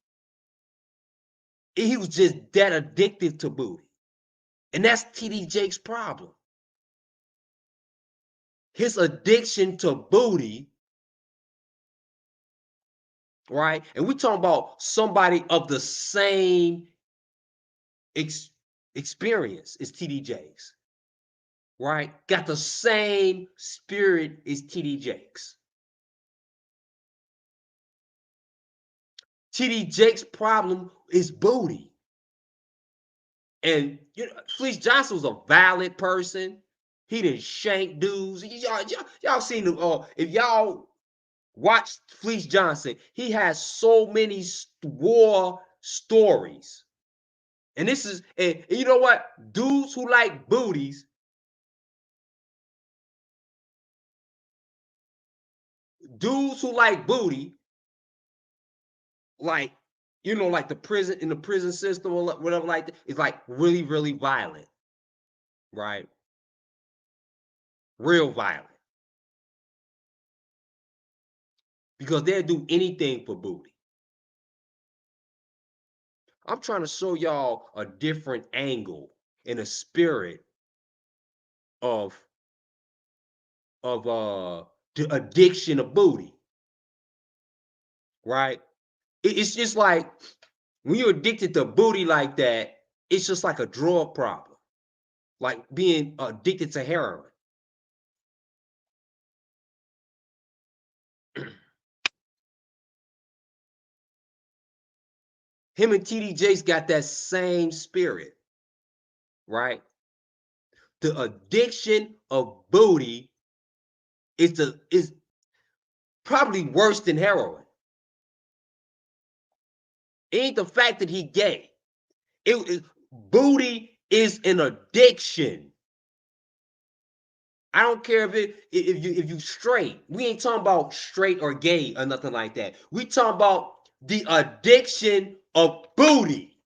He was just that addicted to booty, and that's TD Jakes' problem. His addiction to booty, right? And we're talking about somebody of the same experience as TD Jakes, right? Got the same spirit as TD Jakes. TD Jakes' problem is booty. And you know, Fleece Johnson was a violent person. He didn't shank dudes. Y'all seen the if y'all watch Fleece Johnson, he has so many war stories. And this is, and you know what? Dudes who like booties, dudes who like booty, like, you know, like the prison, in the prison system or whatever like that, it's like really, really violent, right? Real violent. Because they'll do anything for booty. I'm trying to show y'all a different angle and a spirit of the addiction of booty, right? It's just like when you're addicted to booty like that, it's just like a drug problem, like being addicted to heroin. Him and TD Jakes got that same spirit, right? The addiction of booty is probably worse than heroin. It ain't the fact that he gay. Booty is an addiction. I don't care if you straight. We ain't talking about straight or gay or nothing like that. We talking about the addiction of booty.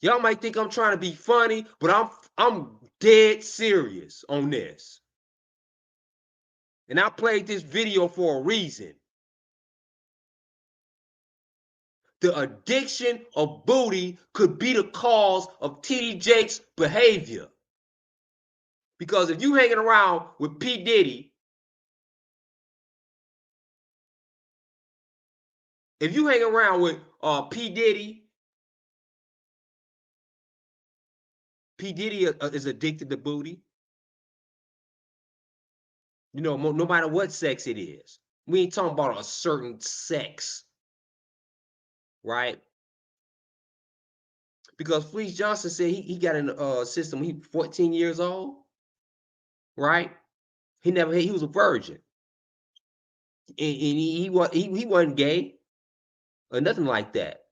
Y'all might think I'm trying to be funny, but I'm dead serious on this. And I played this video for a reason. the addiction of booty could be the cause of TD Jakes' behavior. Because if you hanging around with P. Diddy, if you hang around with P. Diddy, P. Diddy is addicted to booty. You know, no matter what sex it is. We ain't talking about a certain sex, right? Because Fleece Johnson said he got in the system when he 14 years old, right? He was a virgin. And he wasn't gay or nothing like that.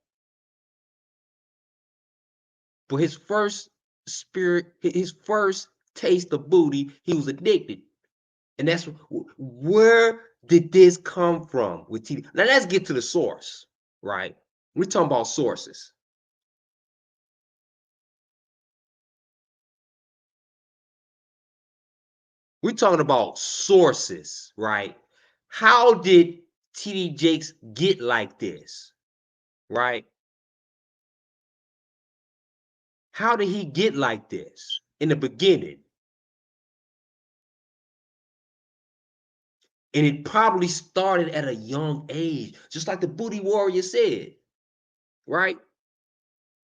But his first taste of booty, he was addicted. And that's where did this come from with TD? Now let's get to the source, right? We're talking about sources. We're talking about sources, right? How did TD Jakes get like this, right? How did he get like this in the beginning? And it probably started at a young age, just like the Booty Warrior said, right?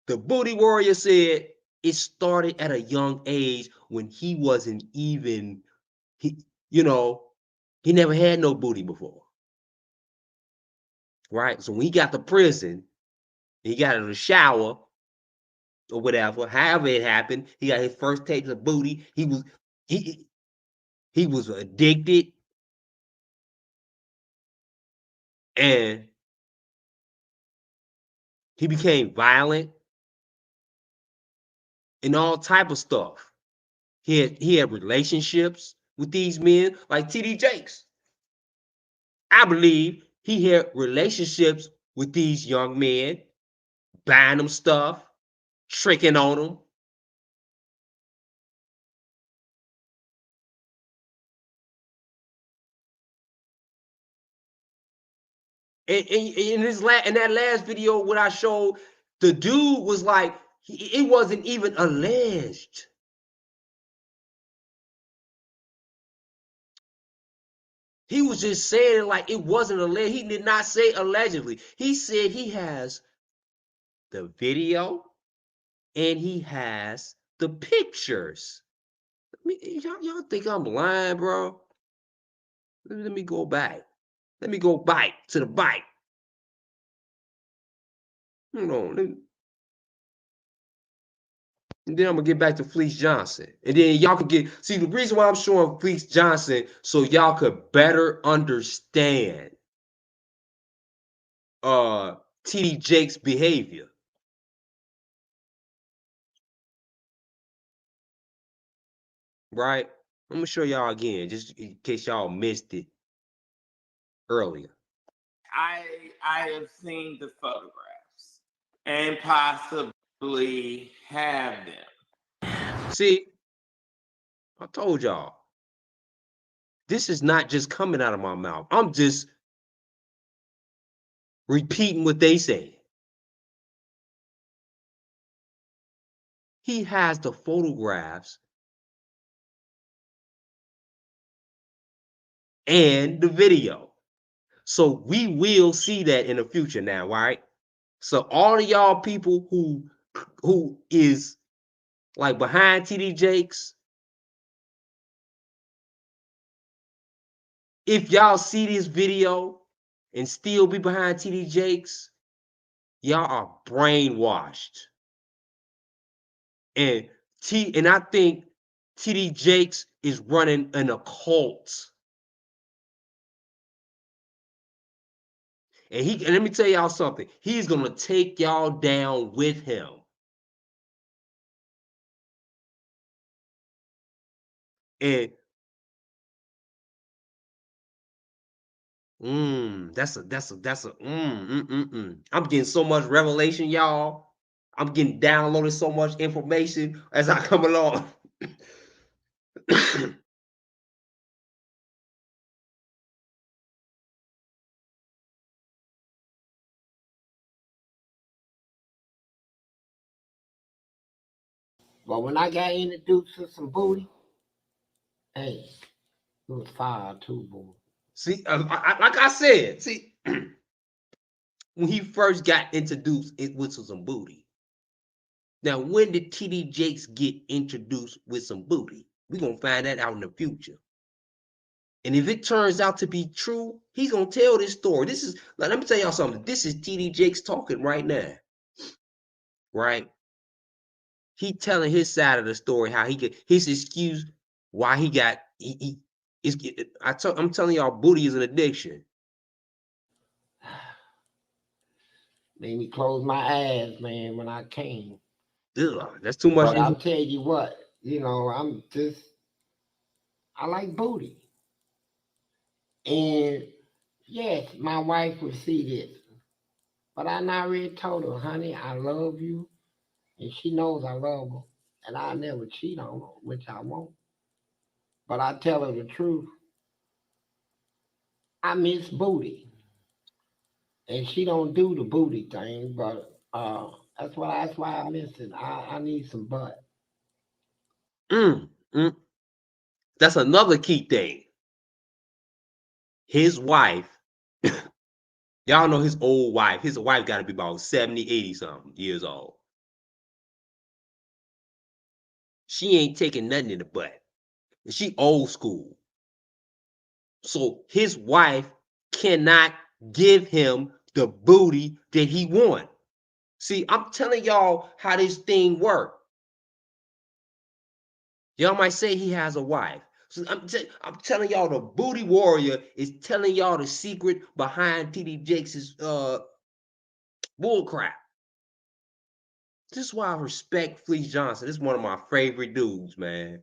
The Booty Warrior said it started at a young age when he wasn't even, he never had no booty before, right? So when he got to prison, he got in the shower or whatever, however it happened, he got his first taste of booty. He was addicted, and he became violent and all type of stuff. He had relationships with these men like TD Jakes. I believe he had relationships with these young men, buying them stuff, tricking on them. And in that last video, what I showed, the dude was like, it wasn't even alleged. He was just saying it like it wasn't alleged. He did not say allegedly. He said he has the video and he has the pictures. Y'all think I'm lying, bro? Let me go back. Let me go back to the bike. Hold on. And then I'm gonna get back to Fleece Johnson. And then y'all can see the reason why I'm showing Fleece Johnson so y'all could better understand TD Jakes' behavior. Right? I'm gonna show y'all again, just in case y'all missed it earlier. I have seen the photographs and possibly have them. See, I told y'all. This is not just coming out of my mouth. I'm just repeating what they say. He has the photographs and the video. So we will see that in the future now, right? So all of y'all people who is like behind TD Jakes, if y'all see this video and still be behind TD Jakes, y'all are brainwashed. And I think TD Jakes is running an occult. And let me tell y'all something. He's gonna take y'all down with him. And I'm getting so much revelation, y'all. I'm getting downloaded so much information as I come along. But when I got introduced to some booty, hey, it was fire too, boy. See, like I said, see, when he first got introduced, it was some booty. Now, when did TD Jakes get introduced with some booty? We're going to find that out in the future. And if it turns out to be true, he's going to tell this story. This is, like, let me tell y'all something. This is TD Jakes talking right now. Right? He telling his side of the story, how he get his excuse why he got, I'm telling y'all, booty is an addiction. Made me close my eyes, man, when I came. Ugh, that's too much. But I'll tell you what, I like booty. And yes, my wife would see this. But I already told her, honey, I love you. And she knows I love her. And I'll never cheat on her, which I won't. But I tell her the truth. I miss booty. And she don't do the booty thing, but that's why I miss it. I need some butt. That's another key thing. His wife, y'all know his old wife. His wife got to be about 70, 80 something years old. She ain't taking nothing in the butt. She old school. So his wife cannot give him the booty that he want. See, I'm telling y'all how this thing works. Y'all might say he has a wife. So I'm telling y'all, the booty warrior is telling y'all the secret behind TD Jakes' bull crap. This is why I respect Fleece Johnson. This is one of my favorite dudes, man.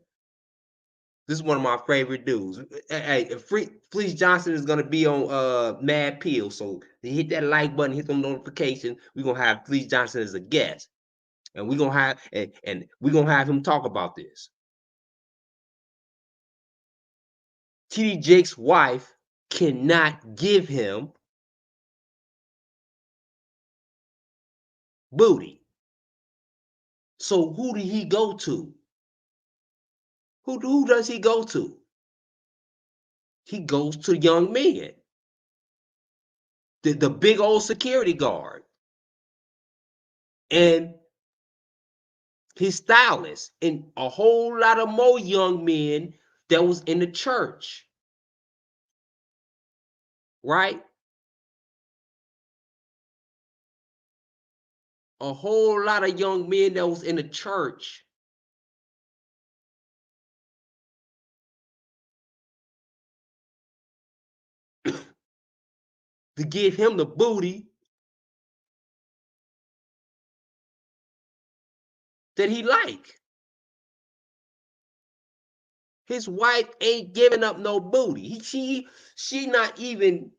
This is one of my favorite dudes. Hey, Fleece Johnson is gonna be on Mad Pill. So hit that like button, hit the notification. We're gonna have Fleece Johnson as a guest. And we're gonna have and we're gonna have him talk about this. TD Jakes' wife cannot give him booty. So who did he go to? Who does he go to? He goes to young men. The big old security guard. And his stylist. And a whole lot of more young men that was in the church. Right? A whole lot of young men that was in the church. To give him the booty that he like. His wife ain't giving up no booty. She not even,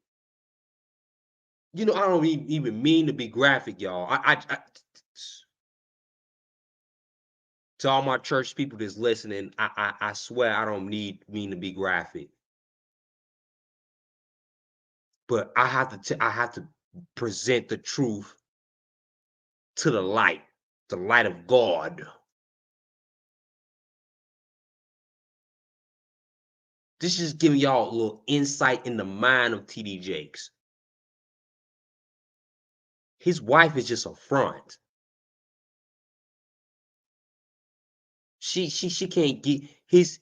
I don't even mean to be graphic, y'all. I to all my church people that's listening, I swear I don't mean to be graphic. But I have to present the truth to the light of God. This is giving y'all a little insight in the mind of TD Jakes. His wife is just a front. She can't get his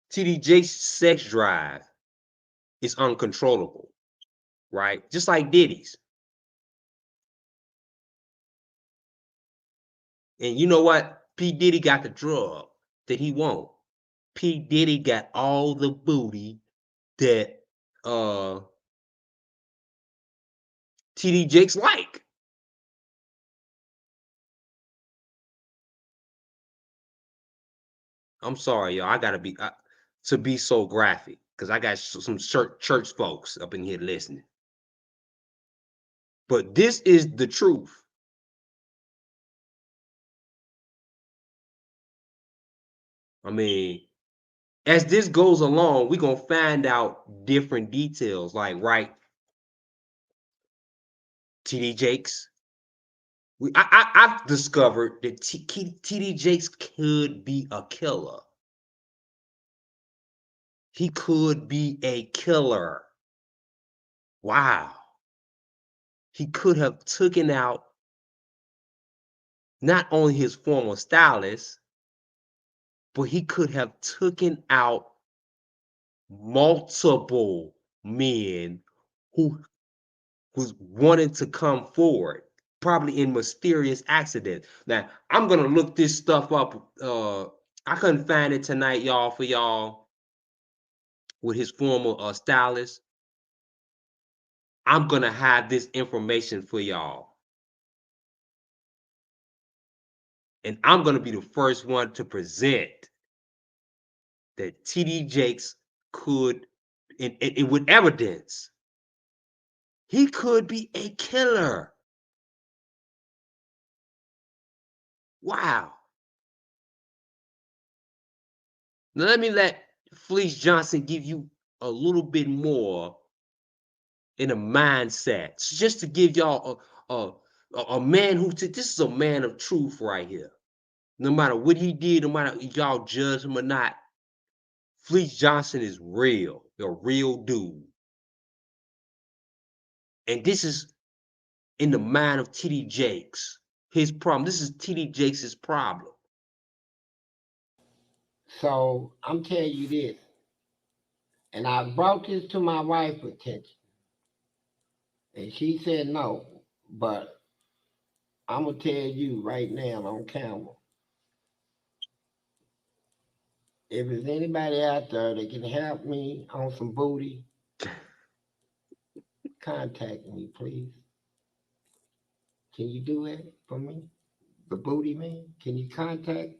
TD Jakes' sex drive is uncontrollable, right? Just like Diddy's. And you know what? P. Diddy got the drug that he want. P. Diddy got all the booty that TD Jakes like. I'm sorry, y'all. I gotta be to be so graphic because I got some church folks up in here listening. But this is the truth. I mean, as this goes along, we're gonna find out different details. Like, right, TD Jakes I've discovered that TD Jakes could be a killer. He could be a killer. Wow. He could have taken out not only his former stylist, but he could have taken out multiple men who was wanting to come forward, probably in mysterious accidents. Now, I'm gonna look this stuff up. I couldn't find it tonight, y'all, for y'all with his former stylist. I'm gonna have this information for y'all. And I'm gonna be the first one to present that TD Jakes could, and with evidence, he could be a killer. Wow. Now let Fleece Johnson give you a little bit more in a mindset, just to give y'all a man who this is a man of truth right here. No matter what he did, no matter if y'all judge him or not, Fleece Johnson is real, a real dude. And this is in the mind of TD Jakes. His problem. This is TD Jakes' problem. So I'm telling you this, and I brought this to my wife's attention, and she said no, but I'm gonna tell you right now on camera. If there's anybody out there that can help me on some booty, contact me, please. Can you do it for me? The booty man? Can you contact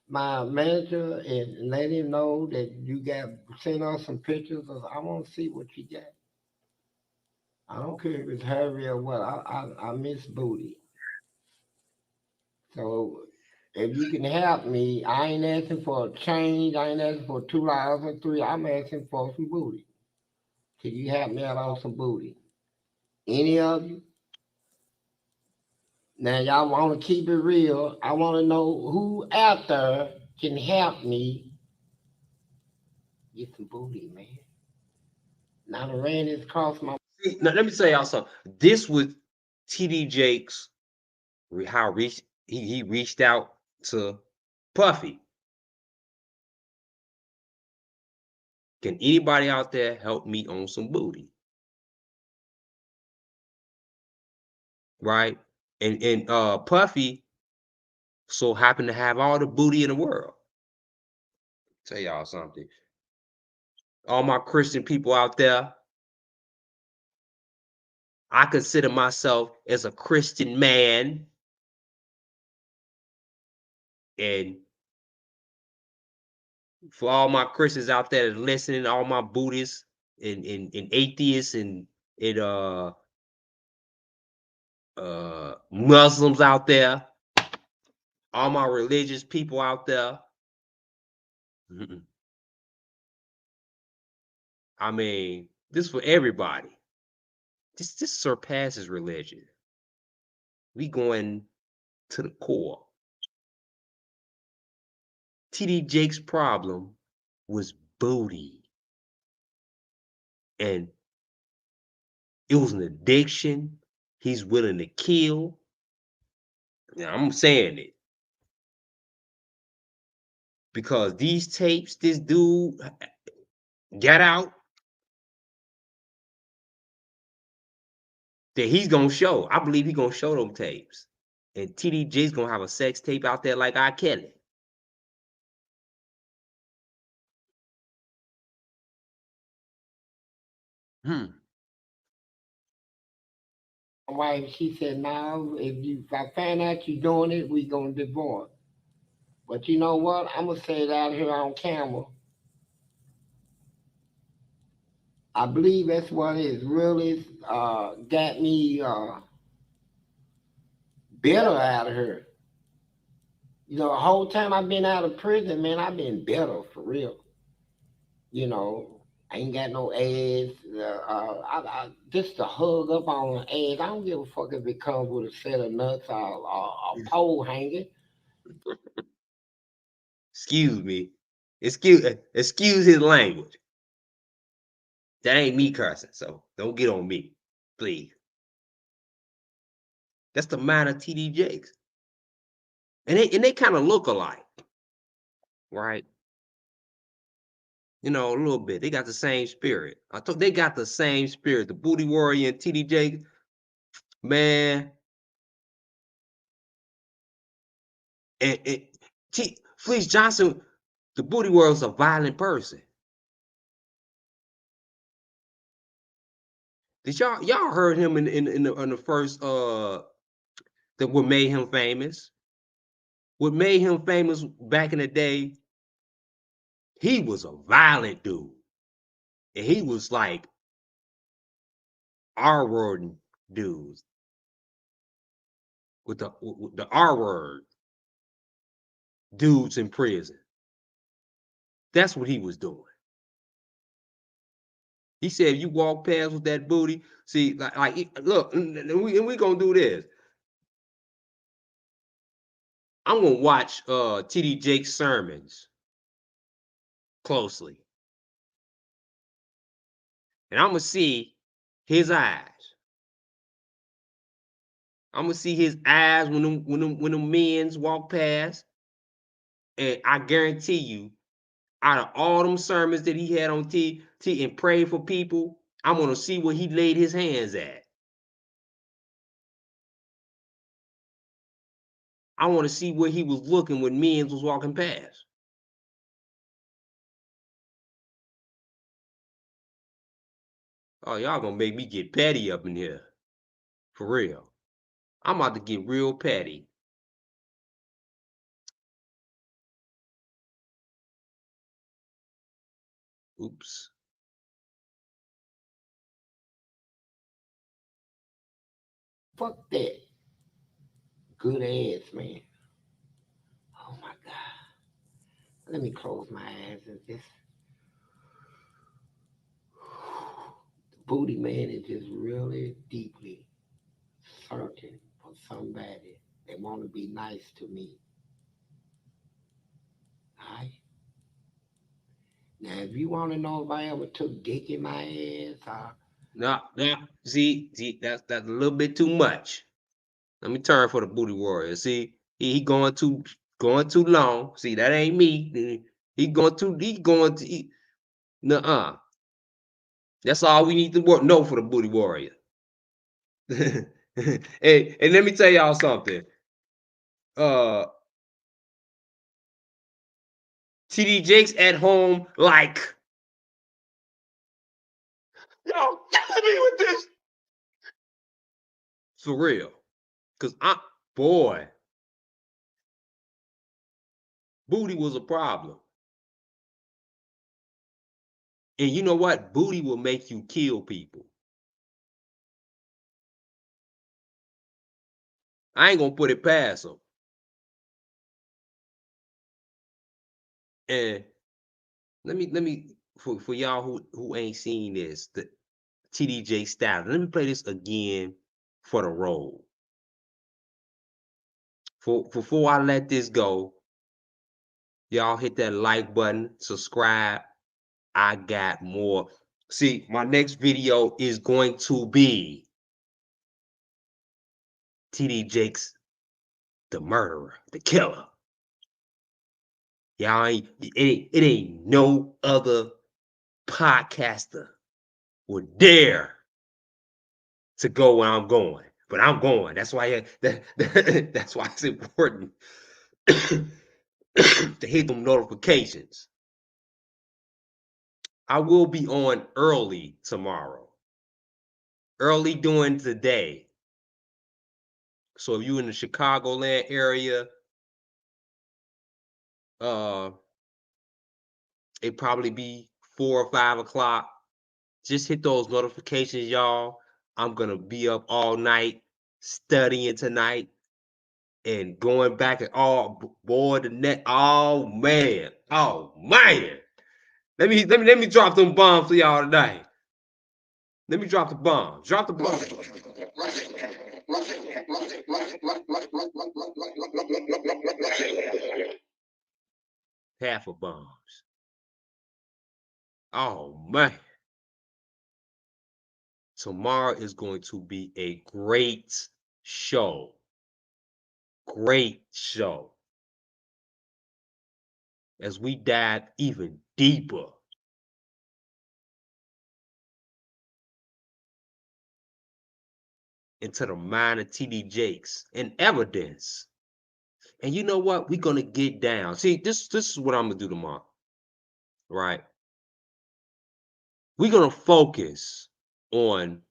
my manager and let him know that you got send us some pictures of, I want to see what you got. I don't care if it's hairy or what. I miss booty. So if you can help me, I ain't asking for a change. I ain't asking for $2 or $3. I'm asking for some booty. Can you help me out on some booty? Any of you? Now y'all want to keep it real. I want to know who out there can help me get some booty, man. Now the ran this across my. Now, let me tell y'all something. This was TD Jakes, how he reached out to Puffy. Can anybody out there help me on some booty? Right? And Puffy so happened to have all the booty in the world. Tell y'all something. All my Christian people out there, I consider myself as a Christian man. And for all my Christians out there that are listening, all my Buddhists and atheists and Muslims out there, all my religious people out there. I mean, this for everybody. This surpasses religion. We going to the core. TD Jakes' problem was booty. And it was an addiction. He's willing to kill. Yeah, I'm saying it. Because these tapes, this dude got out, that he's gonna show. I believe he's gonna show them tapes. And TD Jakes gonna have a sex tape out there like I Kelly. My wife, she said, "Now, if I find out you're doing it, we gonna divorce." But you know what? I'm gonna say it out here on camera. I believe that's what has really got me bitter out of her. You know, the whole time I've been out of prison, man, I've been bitter for real. You know, I ain't got no ass. Just to hug up on an ass. I don't give a fuck if it comes with a set of nuts or a pole hanging. Excuse me. Excuse his language. That ain't me cursing, so don't get on me, please. That's the mind of TD Jakes. And they kind of look alike, right? You know, a little bit. They got the same spirit. They got the same spirit. The Booty Warrior and TD Jakes, man. And Fleece Johnson, the Booty Warrior, was a violent person. Did y'all heard him in the first that what made him famous? What made him famous back in the day? He was a violent dude, and he was like R-word dudes with the R-word dudes in prison. That's what he was doing. He said, if you walk past with that booty, see, look, and we gonna do this. I'm gonna watch TD Jake's sermons closely, and I'm gonna see his eyes. I'm gonna see his eyes when them men's walk past, and I guarantee you, out of all them sermons that he had on T and prayed for people, I'm gonna see where he laid his hands at. I want to see where he was looking when men was walking past. Oh, y'all gonna make me get petty up in here. For real. I'm about to get real petty. Oops. Fuck that. Good ass, man. Oh my God. Let me close my eyes and just. The booty man is just really deeply searching for somebody that want to be nice to me. Alright? Now, if you want to know if I ever took dick in my ass, No. See, that's a little bit too much. Let me turn for the Booty Warrior. See, he going too long. See, that ain't me. He going to nuh-uh. That's all we need to know for the Booty Warrior. Hey, and let me tell y'all something. TD Jakes at home, like, yo, killing me with this. For real. Cause boy, booty was a problem. And you know what? Booty will make you kill people. I ain't gonna put it past him. And let me for y'all who ain't seen this, the TDJ style. Let me play this again for the roll. Before I let this go, y'all hit that like button, subscribe. I got more. See, my next video is going to be TD Jakes, the murderer, the killer. Y'all it ain't no other podcaster would dare to go where I'm going. But I'm going. That's why that's why it's important to hit them notifications. I will be on early tomorrow. Early during the day. So if you in the Chicagoland area, it probably be 4 or 5 o'clock. Just hit those notifications, y'all. I'm gonna be up all night studying tonight and going back at all boy the net. Oh man. Let me drop them bombs for y'all tonight. Let me drop the bombs. Drop the bombs. Half of bombs. Oh man. Tomorrow is going to be a great show. Great show. As we dive even deeper into the mind of TD Jakes and evidence. And you know what? We're gonna get down. See, this is what I'm gonna do tomorrow. Right? We're gonna focus on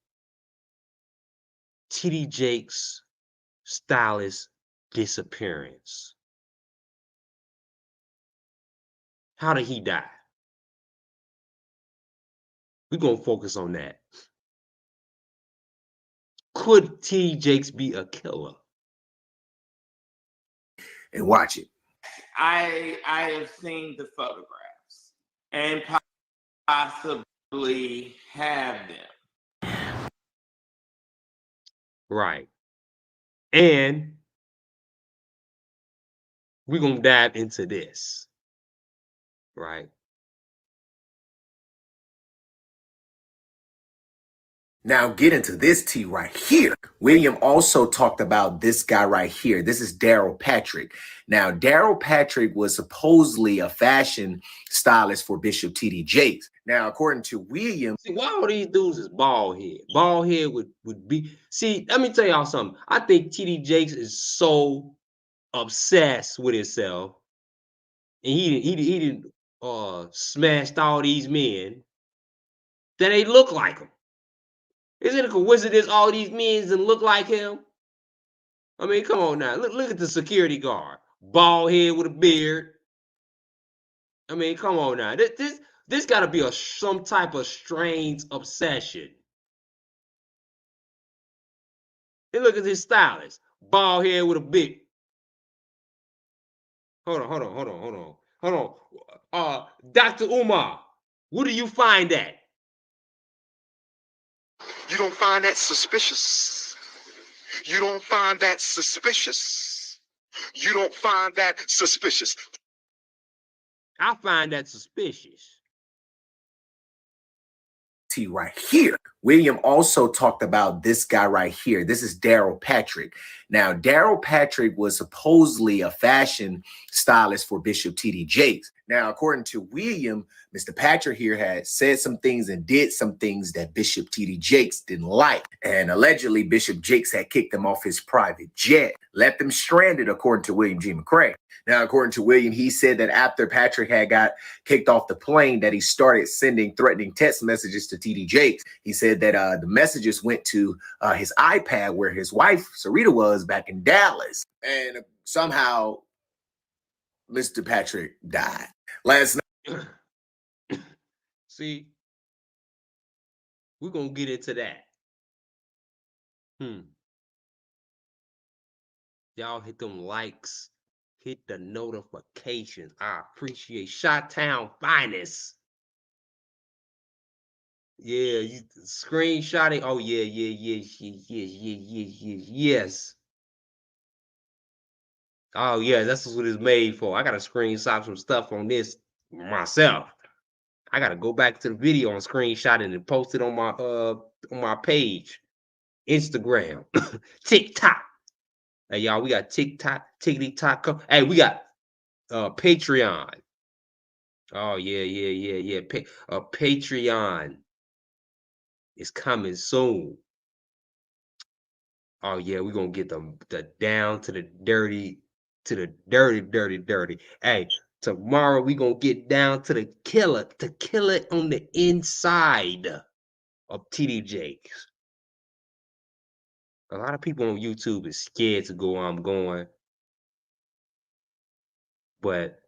TD Jakes' stylist disappearance. How did he die? We're gonna focus on that. Could TD Jakes be a killer? And watch it. I have seen the photographs and possibly have them. Right. And we're gonna dive into this. Right. Now get into this T right here. William also talked about this guy right here. This is Daryl Patrick. Now, Daryl Patrick was supposedly a fashion stylist for Bishop TD Jakes. Now, according to William, see, why all these dudes is bald head? Bald head would be. See, let me tell y'all something. I think TD Jakes is so obsessed with himself, and he didn't smashed all these men that they look like him. Isn't it a coincidence all these men didn't look like him? I mean, come on now. Look at the security guard. Bald head with a beard. I mean, come on now. This got to be some type of strange obsession. And look at this stylist. Bald head with a big. Hold on. Dr. Umar, what do you find that? You don't find that suspicious. You don't find that suspicious. You don't find that suspicious. I find that suspicious. T right here. William also talked about this guy right here. This is Daryl Patrick. Now, Daryl Patrick was supposedly a fashion stylist for Bishop TD Jakes. Now, according to William, Mr. Patrick here had said some things and did some things that Bishop TD Jakes didn't like. And allegedly, Bishop Jakes had kicked him off his private jet, left him stranded, according to William G. McCray. Now, according to William, he said that after Patrick had got kicked off the plane, that he started sending threatening text messages to TD Jakes. He said that the messages went to his iPad where his wife, Sarita, was back in Dallas. And somehow Mr. Patrick died last night. See, we're going to get into that. Y'all hit them likes, hit the notifications. I appreciate Chi-Town finest. Yeah, you screenshot it. Oh, yeah. Yes. Oh, yeah, that's what it's made for. I got to screenshot some stuff on this myself. I got to go back to the video and screenshot it and post it on my page. Instagram, TikTok. Hey, y'all, we got TikTok, TikTok. Hey, we got Patreon. Oh, yeah. Patreon is coming soon. Oh, yeah, we're going to get the down to the dirty, dirty. Hey, tomorrow we going to get down to the killer on the inside of TD Jakes. A lot of people on YouTube is scared to go where I'm going. But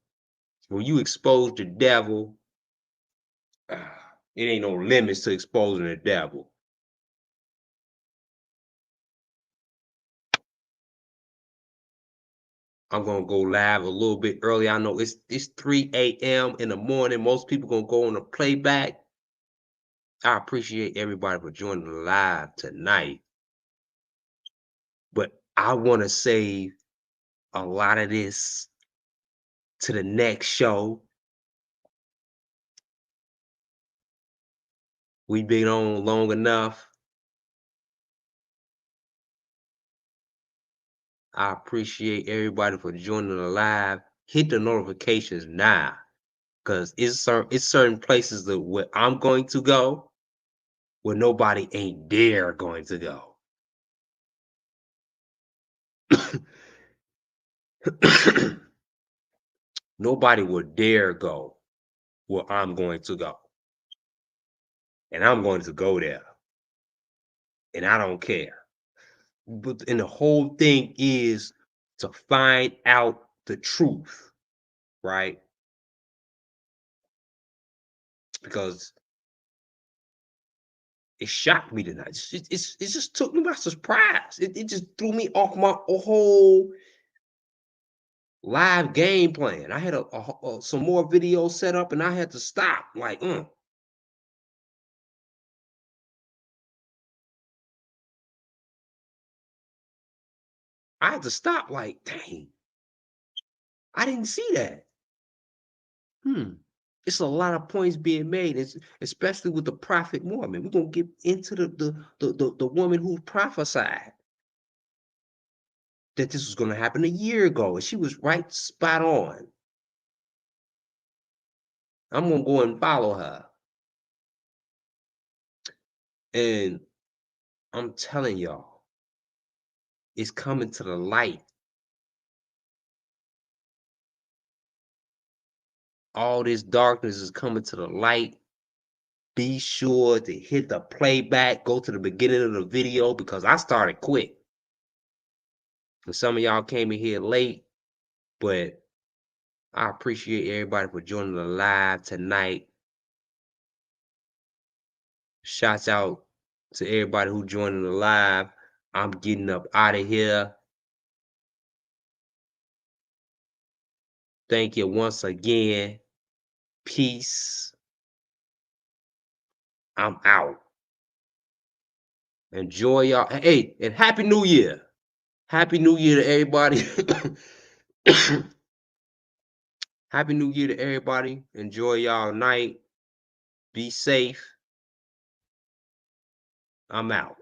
when you expose the devil, it ain't no limits to exposing the devil. I'm gonna go live a little bit early. I know it's 3 a.m. in the morning. Most people gonna go on the playback. I appreciate everybody for joining the live tonight. But I want to save a lot of this to the next show. We've been on long enough. I appreciate everybody for joining the live. Hit the notifications now, because it's certain places that where I'm going to go where nobody ain't dare going to go. Nobody will dare go where I'm going to go. And I'm going to go there. And I don't care. And the whole thing is to find out the truth, right? Because it shocked me tonight. It just took me by surprise. It just threw me off my whole live game plan. I had some more videos set up and I had to stop. Like, I had to stop. Like, dang, I didn't see that. It's a lot of points being made, especially with the prophet woman. We're gonna get into the woman who prophesied that this was gonna happen a year ago, and she was right spot on. I'm gonna go and follow her. And I'm telling y'all, it's coming to the light. All this darkness is coming to the light. Be sure to hit the playback, go to the beginning of the video, because I started quick. And some of y'all came in here late, but I appreciate everybody for joining the live tonight. Shouts out to everybody who joined the live. I'm getting up out of here. Thank you once again. Peace. I'm out. Enjoy y'all. Hey, and Happy New Year. Happy New Year to everybody. Happy New Year to everybody. Enjoy y'all night. Be safe. I'm out.